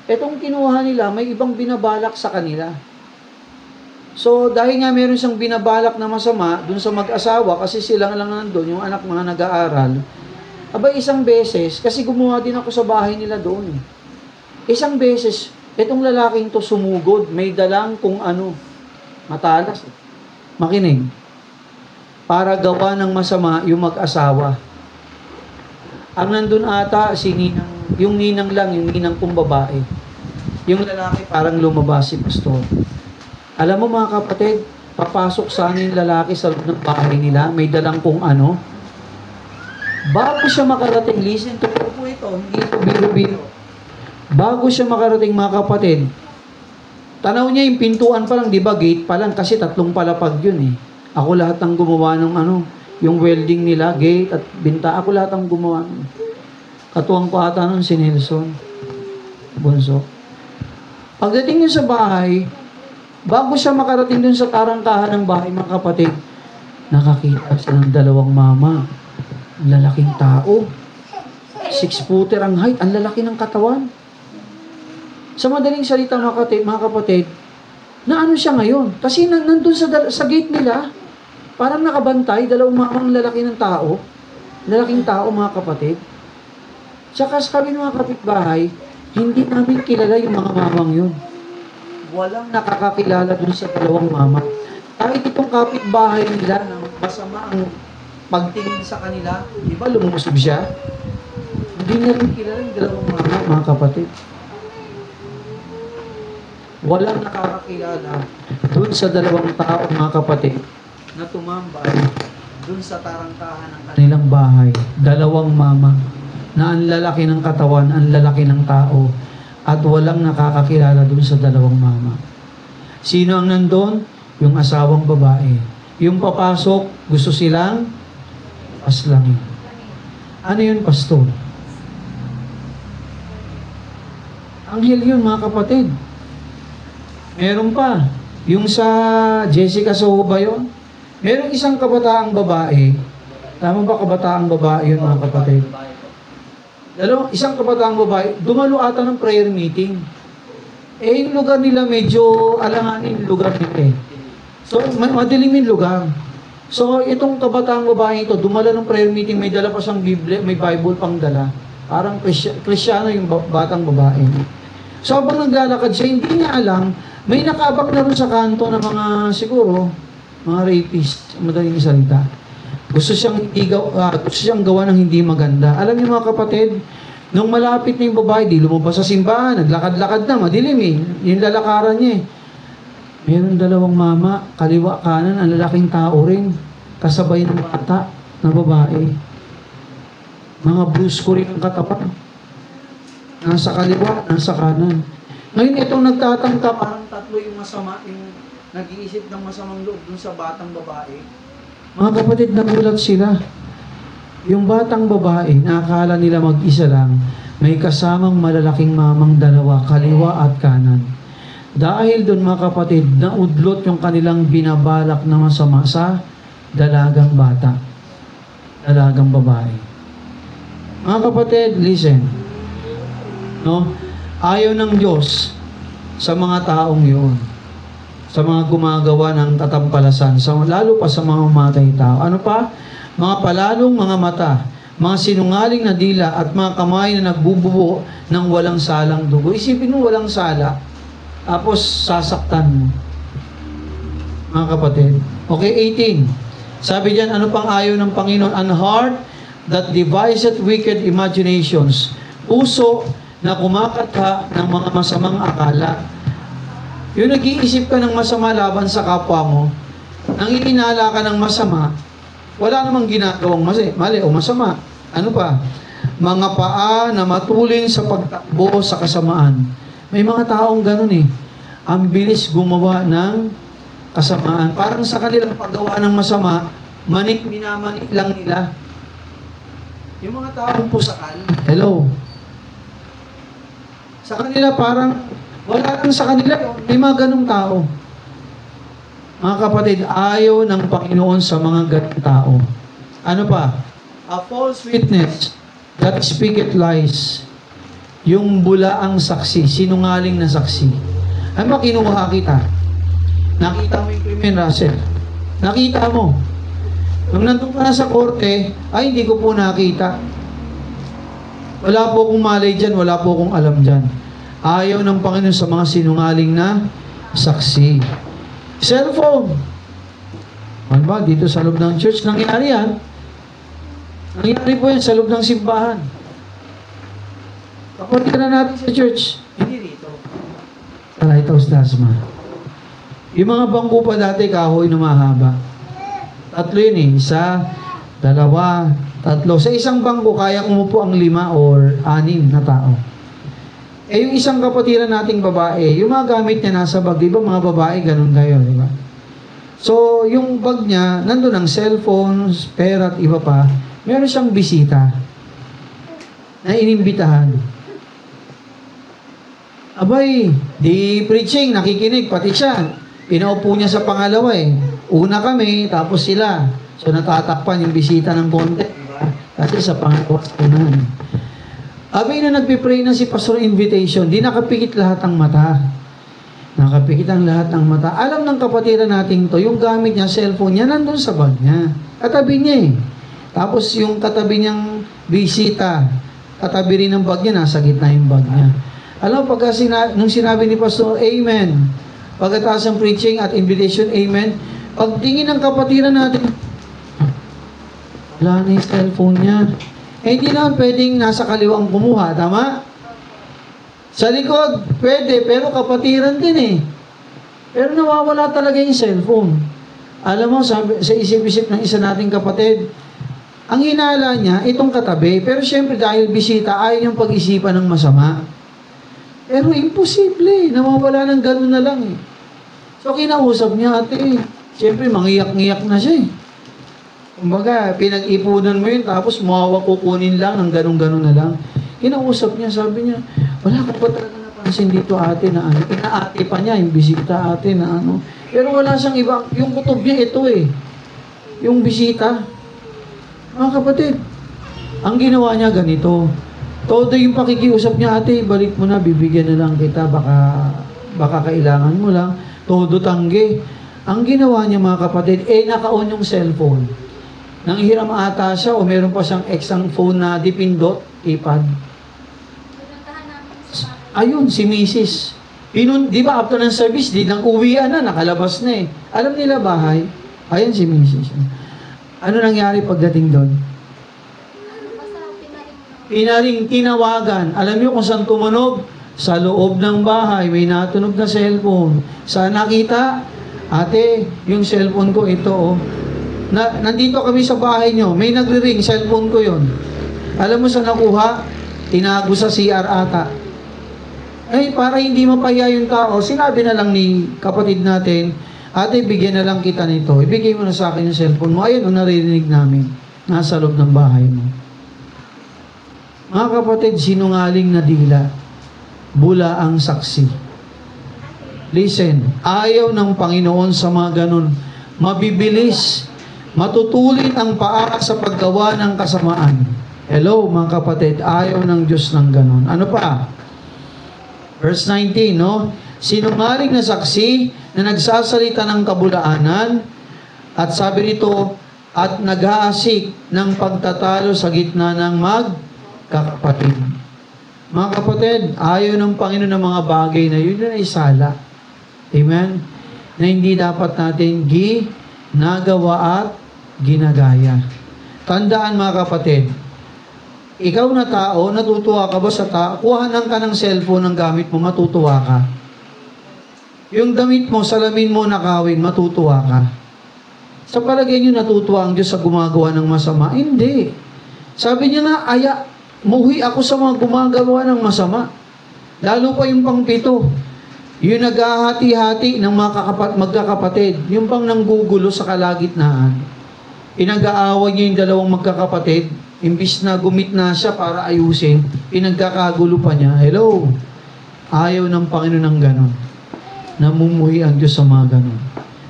Itong kinuha nila, may ibang binabalak sa kanila. So dahil nga meron siyang binabalak na masama dun sa mag-asawa, kasi sila lang nandun, yung anak mga nag-aaral, abay isang beses, kasi gumawa din ako sa bahay nila doon. Isang beses, itong lalaking to sumugod, may dalang kung ano, matalas. Makinig. Para gawa ng masama yung mag-asawa. Ang nandun ata, yung ninang lang, yung ninang kong babae. Yung lalaki parang lumabas si pastor. Alam mo mga kapatid, papasok sana yung lalaki sa loob ng bahay nila, may dalang kung ano. Bago siya makarating, listen to po ito, hindi ito biro-biro. Bago siya makarating mga kapatid, tanaw niya yung pintuan pa lang, di ba, gate pa lang, kasi 3 palapag yun eh. Ako lahat ang gumawa ng ano, yung welding nila, gate at binta, ako lahat ang gumawa. Katuwang ko ata nun si Nelson Bunso. Pagdating niya sa bahay, bago siya makarating dun sa tarangkahan ng bahay, mga kapatid, nakakita siya ng 2 mama. Lalaking tao. 6-footer ang height, ang lalaki ng katawan. Sa madaling salita, mga kapatid, na ano siya ngayon? Kasi nandun sa gate nila, parang nakabantay, 2 mamang lalaki ng tao. Lalaking tao, mga kapatid. Tsaka sa kami ng mga kapitbahay, hindi namin kilala yung mga mamang yun. Walang nakakakilala dun sa 2 mama. Kahit itong kapitbahay nila na masama ang pagtingin sa kanila, di ba lumusob siya? Hindi na rin kilala yung 2 mama, mga kapatid. Walang nakakakilala dun sa 2 tao, mga kapatid, na tumambay dun sa tarangkahan ng kanilang bahay. 2 mama na ang lalaki ng katawan, ang lalaki ng tao, at walang nakakakilala dun sa 2 mama. Sino ang nandun? Yung asawang babae. Yung papasok, gusto silang paslangin. Ano yun, pastor? Anghel yun, mga kapatid. Meron pa. Yung sa Jessica Soho ba yun? Merong isang kabataang babae. Tama ba kabataang babae yun, mga kapatid? Isang kabataang babae, dumalo ata ng prayer meeting. Yung lugar nila medyo alanganin yung lugar nila eh. So, madilim yung lugar. So, itong kabataang babae ito, dumalo ng prayer meeting, may dala pa siyang Biblia, may Bible pang dala. Parang Kristyano yung batang babae. So, habang naglalakad siya, hindi niya alam, may nakabak na rin sa kanto ng mga, siguro, mga rapist, madaling salita. Gusto siyang gawa ng hindi maganda. Alam niyo mga kapatid, nung malapit na yung babae, di lumabas sa simbahan, naglakad-lakad na, madilim eh. Yung lalakaran niya eh. Meron 2 mama, kaliwa kanan, ang lalaking tao rin, kasabay ng bata na babae. Mga brusko rin ang katawan. Nasa kaliwa, nasa kanan. Ngayon itong nagtatangka, parang 3 yung masama, yung nag-iisip ng masamang loob dun sa batang babae. Mga kapatid, nagulat sila. Yung batang babae, nakakala nila mag-isa lang, may kasamang malalaking mamang 2, kaliwa at kanan. Dahil doon mga kapatid, naudlot yung kanilang binabalak na masama sa dalagang bata. Dalagang babae. Mga kapatid, listen. No? Ayaw ng Diyos sa mga taong yun. Sa mga gumagawa ng tatampalasan, lalo pa sa mga mamatay tao. Ano pa? Mga palalong mga mata, mga sinungaling na dila, at mga kamay na nagbubuo ng walang salang dugo. Isipin mo walang sala, tapos sasaktan mo. Mga kapatid. Okay, 18. Sabi diyan, ano pang ayaw ng Panginoon? An heart that deviseth wicked imaginations. Puso na kumakatha ng mga masamang akala. Yung nag-iisip ka ng masama laban sa kapwa mo, nang ininala ka ng masama, wala namang ginagawang mali o masama. Ano pa? Mga paa na matulin sa pagtakbo sa kasamaan. May mga taong ganun eh. ang bilis gumawa ng kasamaan. Parang sa kanilang paggawa ng masama, minamanik lang nila. Yung mga taong pusakal, hello. Sa kanila parang, wala lang sa kanila, may mga ganong tao. Mga kapatid, ayaw ng Panginoon sa mga ganong tao. Ano pa? A false witness that speaketh lies. Yung bulaang saksi, sinungaling na saksi. Ano ba kinuha kita? Nakita mo yung krimen, Russell. Nakita mo. Nung nandun ka na sa korte, ay hindi ko po nakita. Wala po akong malay dyan, wala po akong alam dyan. Ayaw ng Panginoon sa mga sinungaling na saksi. Cellphone. Ano ba? Dito sa loob ng church, nangyari yan. Nangyari po yan sa loob ng simbahan. Kapatid na natin sa church. Hindi dito. Sa Lighthouse Dasma. Yung mga bangko pa dati, kahoy na mahaba. Tatlo yun eh. Isa, dalawa, tatlo. Sa isang bangko, kaya umupo ang 5 or 6 na tao. Eh yung isang kapatiran nating babae, yung mga gamit niya nasa bag, di ba mga babae, ganun kayo, di ba? So, yung bag niya, nandun ang cellphones, pera at iba pa, meron siyang bisita na inimbitahan. Abay, di preaching, nakikinig, pati siya. Pinaupo niya sa pangalawa eh. Una kami, tapos sila. So, natatakpan yung bisita ng konti. Diba? Kasi sa pangalawa, unahan. Abay na nagpipray na si Pastor Invitation, di nakapikit lahat ang mata. Nakapikit ang lahat ng mata. Alam ng kapatiran natin to, yung gamit niya, cellphone niya, nandun sa bag niya. Katabi niya eh. Tapos yung katabi niyang bisita, katabi rin ng bag niya, nasa gitna yung bag niya. Alam, nung sinabi ni Pastor, Amen, pagkatapos ng preaching at invitation, Amen, pagtingin ng kapatiran natin, wala na yung cellphone niya. Eh, hindi naman pwedeng nasa kaliwang kumuha, tama? Sa likod, pwede, pero kapatiran din eh. Pero nawawala talaga yung cellphone. Alam mo, sa isip-isip ng isa nating kapatid, ang hinala niya, itong katabi, pero syempre dahil bisita, ayaw niyang pag-isipan ng masama. Pero imposible, nawawala ng gano'n na lang eh. So kinausap niya, ate, syempre mangiyak-ngiyak na siya eh. Kumbaga, pinag-ipunan mo yun, tapos mawawa kukunin lang, ng ganun-ganun na lang. Kinausap niya, sabi niya, wala ka pa talaga napansin dito ate na ano. Inaate pa niya, yung bisita ate na ano. Pero wala siyang iba, yung kutob niya ito eh. Yung bisita. Mga kapatid, ang ginawa niya ganito. Todo yung pakikiusap niya, ate, balik mo na, bibigyan na lang kita, baka kailangan mo lang. Todo tanggi. Ang ginawa niya mga kapatid, naka-on yung cellphone. Nanghiram ata siya o meron pa siyang exang phone na dipindot, keypad. Ayun, si Mrs. Di ba after ng service, di nang uwian na, nakalabas na eh. Alam nila bahay? Ayun si Mrs. Ano nangyari pagdating doon? Pinaring tinawagan. Alam niyo kung saan tumunog? Sa loob ng bahay, may natunog na cellphone. Saan nakita? Ate, yung cellphone ko ito oh. Nandito kami sa bahay nyo, may nagre-ring, cellphone ko yon. Alam mo saan nakuha? Tinago sa CR ata. Eh, para hindi mapaya yung tao, sinabi na lang ni kapatid natin, ate, bigyan na lang kita nito. Ibigay mo na sa akin yung cellphone mo. Ayun, naririnig namin. Nasa loob ng bahay mo. Mga kapatid, sinungaling na dila. Bula ang saksi. Listen, ayaw ng Panginoon sa mga ganun. Mabibilis. Matutulin ang paa sa paggawa ng kasamaan. Hello, mga kapatid, ayaw ng Diyos ng ganun. Ano pa? Verse 19, no? Sinungaling na saksi na nagsasalita ng kabulaanan at sabi nito, at nag-aasik ng pagtatalo sa gitna ng magkakapatid. Mga kapatid, ayaw ng Panginoon ng mga bagay na yun ay sala. Amen? Na hindi dapat natin ginagawa at ginagaya. Tandaan mga kapatid, ikaw na tao, natutuwa ka ba sa tao? Kuhanan ka ng cellphone ng gamit mo, matutuwa ka. Yung damit mo, salamin mo, nakawin, matutuwa ka. Sa palagay niyo natutuwa ang Diyos sa gumagawa ng masama? Hindi. Sabi niya nga, muhi ako sa mga gumagawa ng masama. Lalo pa yung pang-7. Yung naghahati-hati ng mga magkakapatid, yung bang nanggugulo sa kalagitnaan, pinag-aaway niya yung dalawang magkakapatid, imbis na gumitna siya para ayusin, pinagkakagulo pa niya. Hello? Ayaw ng Panginoon ng ganon. Namumuhi ang Diyos sa mga ganon.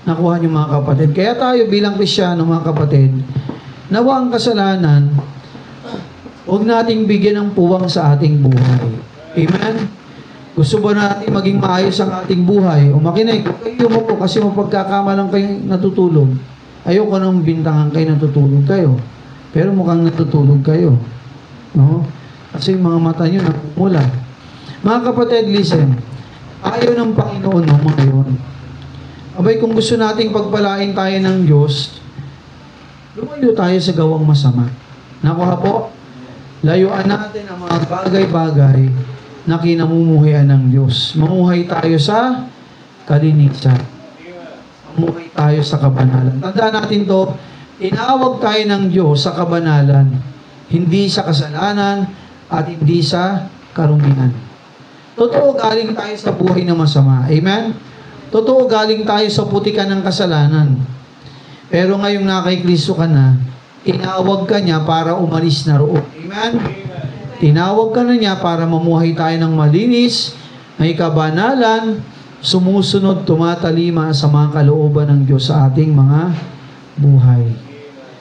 Nakuha niyo mga kapatid. Kaya tayo bilang Kristiyano mga kapatid, nawa ang kasalanan, huwag nating bigyan ng puwang sa ating buhay. Amen? Gusto ba natin maging maayos ang ating buhay? O makinig, kayo mo po kasi mapagkakamalang kayo natutulog. Ayoko nang bintangan kayo natutulog kayo. Pero mukhang natutulog kayo. No? Kasi yung mga mata nyo napumula. Mga kapatid, listen. Ayaw ng Panginoon ng mga yun. Abay, kung gusto nating pagpalain tayo ng Diyos, lumayo tayo sa gawang masama. Nakuha po, layuan natin ang mga bagay-bagay na kinamumuhian ng Diyos. Mamuhay tayo sa kalinisan. Mamuhay tayo sa kabanalan. Tandaan natin to, tinawag tayo ng Diyos sa kabanalan, hindi sa kasalanan at hindi sa karumihan. Totoo galing tayo sa buhay na masama. Amen? Totoo galing tayo sa putikan ng kasalanan. Pero ngayong na kay Kristo ka na, tinawag ka niya para umalis na roon. Amen? Tinawag ka na niya para mamuhay tayo ng malinis, may kabanalan, sumusunod, tumatalima sa mga kalooban ng Diyos sa ating mga buhay.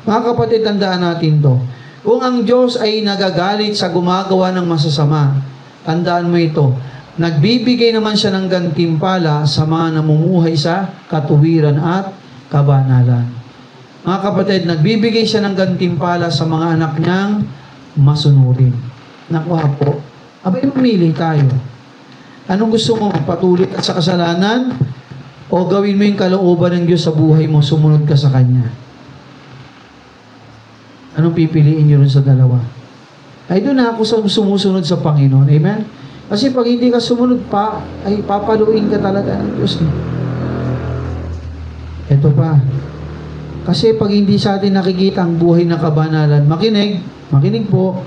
Mga kapatid, tandaan natin to. Kung ang Diyos ay nagagalit sa gumagawa ng masasama, tandaan mo ito, nagbibigay naman siya ng gantimpala sa mga namumuhay sa katuwiran at kabanalan. Mga kapatid, nagbibigay siya ng gantimpala sa mga anak niyang masunurin. Nakuha po. Abay, mamili tayo. Anong gusto mo? Patuloy ka sa kasalanan? O gawin mo yung kalooban ng Diyos sa buhay mo, sumunod ka sa Kanya? Anong pipiliin nyo rin sa dalawa? Ay, doon na ako sumusunod sa Panginoon. Amen? Kasi pag hindi ka sumunod pa, ay papaluin ka talaga ng Diyos. Ito pa. Kasi pag hindi sa atin nakikita ang buhay na kabanalan, makinig po,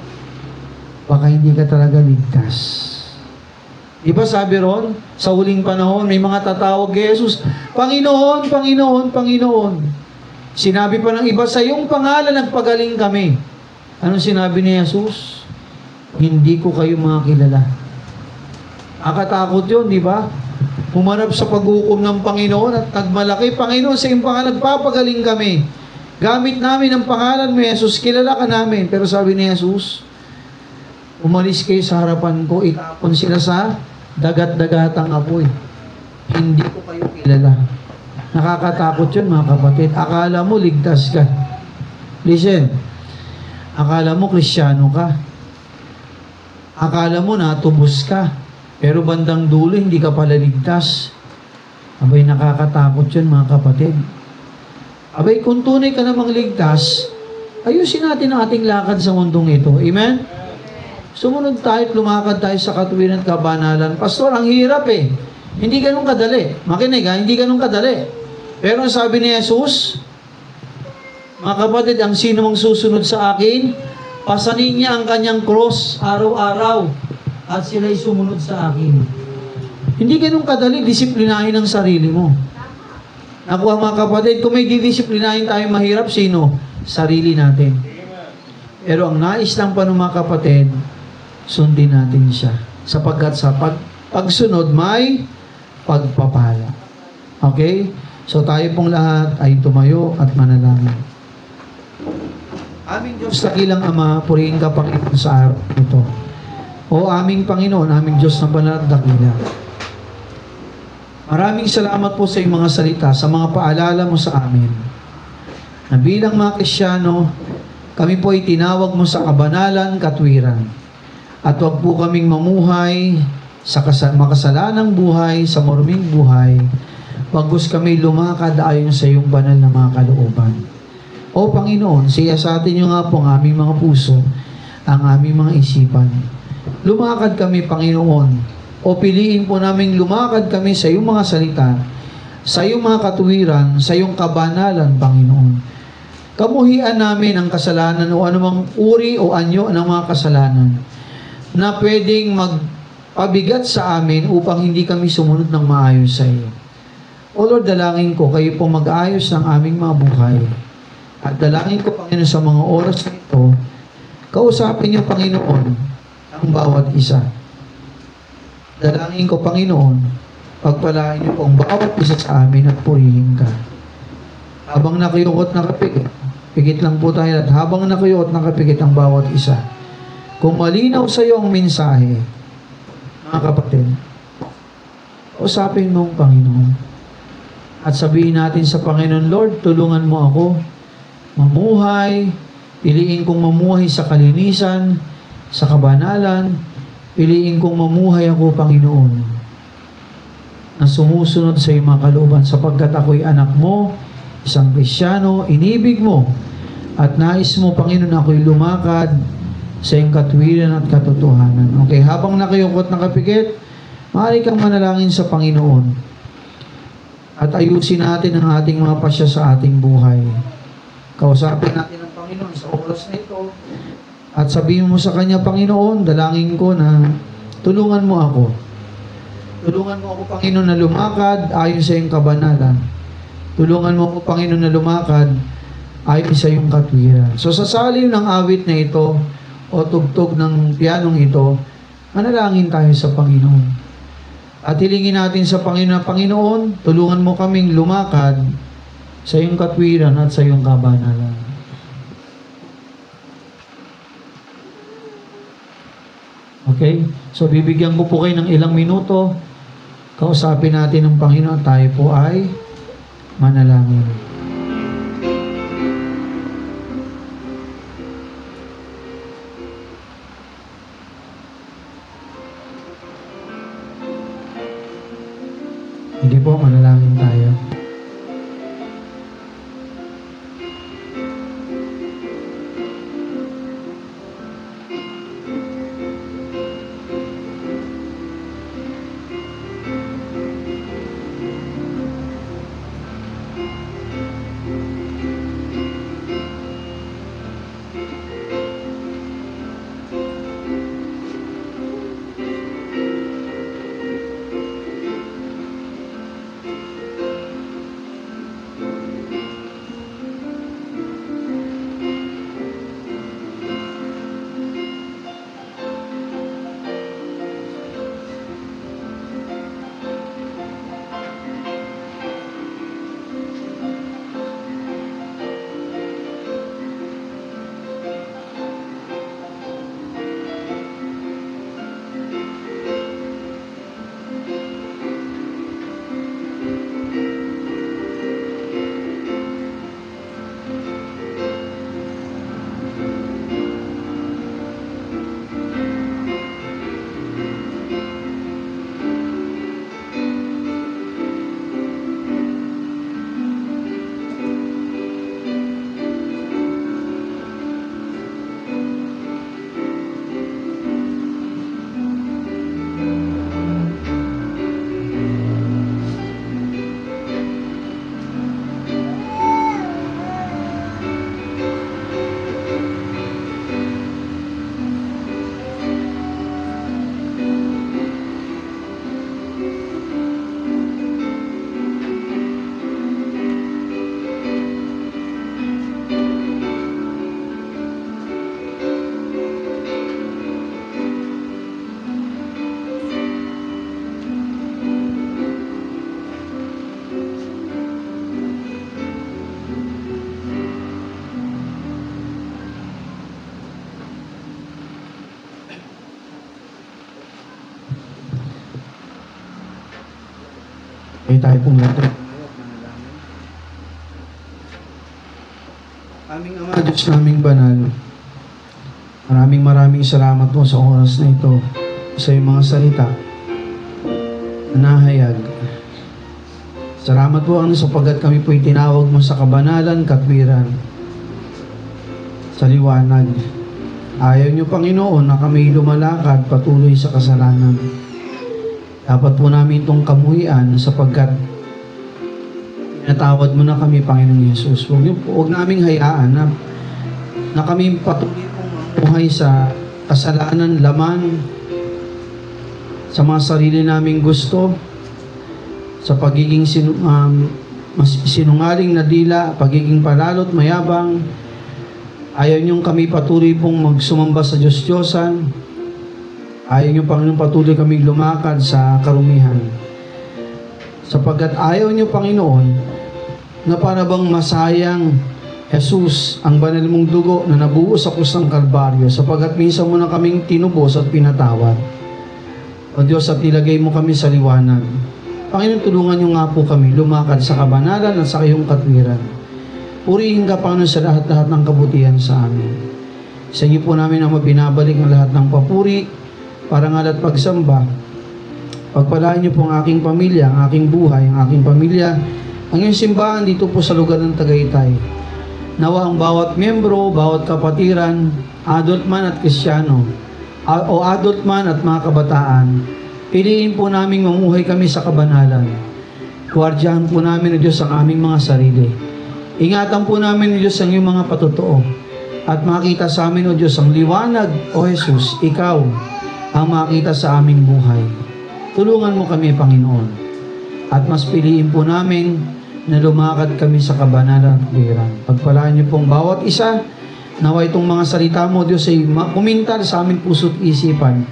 baka hindi ka talaga ligtas. Diba sabi ron, sa huling panahon, may mga tatawag kay Jesus, Panginoon, Panginoon, Panginoon. Sinabi pa ng iba, sa iyong pangalan nagpagaling kami. Anong sinabi ni Jesus? Hindi ko kayo mga kilala. Akatakot yun, di ba? Humanap sa pag-hukom ng Panginoon at nagmalaki, Panginoon, sa iyong pangalan nagpapagaling kami. Gamit namin ang pangalan mo, Jesus, kilala ka namin. Pero sabi ni Jesus, umalis kayo sa harapan ko, itapon sila sa dagat-dagatang apoy. Hindi ko kayo kilala. Nakakatakot yun mga kapatid. Akala mo ligtas ka. Listen, akala mo Kristiyano ka. Akala mo natubos ka. Pero bandang dulo, hindi ka pala ligtas. Abay, nakakatakot yun mga kapatid. Abay, kung tunay ka namang ligtas, ayusin natin ang ating lakad sa mundong ito. Amen? Sumunod tayo at lumakad tayo sa katuwiran at kabanalan. Pastor, ang hirap eh. Hindi ganun kadali. Makinig ha, hindi ganun kadali. Pero sabi ni Jesus, mga kapatid, ang sino mang susunod sa akin, pasanin niya ang kanyang cross araw-araw at sila'y sumunod sa akin. Hindi ganun kadali, disiplinahin ang sarili mo. Nakuha mga kapatid, kung may didisiplinahin tayo mahirap, sino? Sarili natin. Pero ang nais lang pa ng mga kapatid, sundin natin siya. Sapagkat sa pagsunod may pagpapala. Okay? So tayo pong lahat ay tumayo at manalangin. Aming Diyos, dakilang Ama, purihin ka Panginoon sa araw ito. O aming Panginoon, aming Diyos na banal at dakila. Maraming salamat po sa iyong mga salita, sa mga paalala mo sa amin. Na bilang mga Kristiyano, kami po ay tinawag mo sa kabanalan, katwiran. At huwag po kaming mamuhay sa makasalanang buhay, sa maruming buhay. Bagkus kami lumakad ayon sa iyong banal na mga kalooban. O Panginoon, siya sa atin yung nga po ang aming mga puso, ang aming mga isipan. Lumakad kami, Panginoon, o piliin po namin lumakad kami sa iyong mga salita, sa iyong mga katuwiran, sa iyong kabanalan, Panginoon. Kamuhian namin ang kasalanan o anumang uri o anyo ng mga kasalanan na pwedeng pabigat sa amin upang hindi kami sumunod ng maayos sa iyo. O Lord, dalangin ko, kayo po mag-ayos ng aming mga buhay. At dalangin ko, Panginoon, sa mga oras na ito, kausapin niyo, Panginoon, ang bawat isa. Dalangin ko, Panginoon, pagpalain niyo po ang bawat isa sa amin at purihin ka. Habang nakayukot nakapikit, pikit lang po tayo, at habang nakayukot nakapikit ang bawat isa. Kung malinaw sa iyo ang mensahe, mga kapatid, usapin mo ang Panginoon. At sabihin natin sa Panginoon, Lord, tulungan mo ako mamuhay, piliin kong mamuhay sa kalinisan, sa kabanalan, piliin kong mamuhay ako, Panginoon, na sumusunod sa iyong mga kalooban, sapagkat ako'y anak mo, isang Kristiyano, inibig mo, at nais mo, Panginoon, ako'y lumakad sa iyong katwiran at katotohanan. Okay, habang nakayukot nakapikit, maaari kang manalangin sa Panginoon at ayusin natin ang ating mga pasya sa ating buhay. Kausapin natin ang Panginoon sa oras na ito at sabihin mo sa Kanya, Panginoon, dalangin ko na tulungan mo ako. Tulungan mo ako, Panginoon, na lumakad ayon sa iyong kabanalan. Tulungan mo ako, Panginoon, na lumakad ayon sa iyong katwiran. So sa saliw ng awit na ito o tugtog ng pianong ito, manalangin tayo sa Panginoon. At hilingin natin sa Panginoon, Panginoon, tulungan mo kaming lumakad sa iyong katwiran at sa iyong kabanalan. Okay? So bibigyan ko po kayo ng ilang minuto. Kausapin natin ang Panginoon. Tayo po ay manalangin. Hindi po, manalangin tayo. Kaya tayo pong natin. Aming Ama, Diyos naming banal, maraming salamat po sa oras na ito, sa iyong mga salita na nahayag. Salamat po ang sapagkat kami po'y tinawag mo sa kabanalan, katwiran, sa liwanag. Ayaw niyo, Panginoon, na kami lumalakad patuloy sa kasalanan. Dapat po namin itong kamuhian sapagkat pinatawad mo na kami, Panginoong Yesus. Huwag naming hayaan na kami patuloy pong mamuhay sa kasalanan, laman, sa mga sarili naming gusto, sa pagiging sinungaling na dila, pagiging palalo't mayabang. Ayaw niyong kami patuloy pong magsumamba sa Diyos-Diyosan. Ayaw niyo, Panginoon, patuloy kami lumakad sa karumihan. Sapagkat ayaw niyo, Panginoon, na para bang masayang Jesus, ang banal mong dugo na nabuo sa krus ng Kalbaryo, sapagkat minsan mo na kaming tinubos at pinatawad. O Diyos, at ilagay mo kami sa liwanag. Panginoon, tulungan niyo nga po kami lumakad sa kabanalan at sa iyong katwiran. Purihin ka, Panginoon, sa lahat-lahat ng kabutihan sa amin. Sa inyo po namin ang mabinabalik ang lahat ng papuri, parangal at pagsamba. Pagpalain niyo po ang aking pamilya, ang aking buhay, ang aking pamilya, ang iyong simbahan dito po sa lugar ng Tagaytay. Nawa ang bawat miyembro, bawat kapatiran, adult man at Kristiyano, o adult man at mga kabataan, piliin po namin mamuhay kami sa kabanalan. Guardiyahan po namin, O Diyos, ang aming mga sarili. Ingatan po namin, O Diyos, ang iyong mga patutuo. At makita sa amin, O Diyos, ang liwanag, O Jesus, Ikaw ang makita sa aming buhay. Tulungan mo kami, Panginoon. At mas piliin po namin na lumakad kami sa kabanalan at katwiran. Pagpalaan niyo pong bawat isa, nawa itong mga salita mo, Diyos, ay kumintar sa aming puso't isipan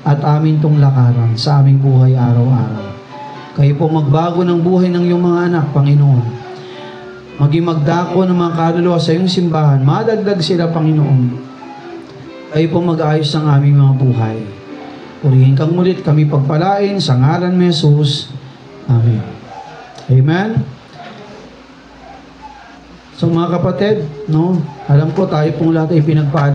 at amin itong lakaran sa aming buhay araw-araw. Kayo po magbago ng buhay ng iyong mga anak, Panginoon. Maging magdako ng mga kaluluwa sa iyong simbahan. Madagdag sila, Panginoon. Kayo po mag-ayos ng aming mga buhay. Purihin kang mulit kami pagpalain sa ngalan ni Jesus. Amen. Amen. So mga kapatid, no, alam ko tayo pong lahat ay pinagpala.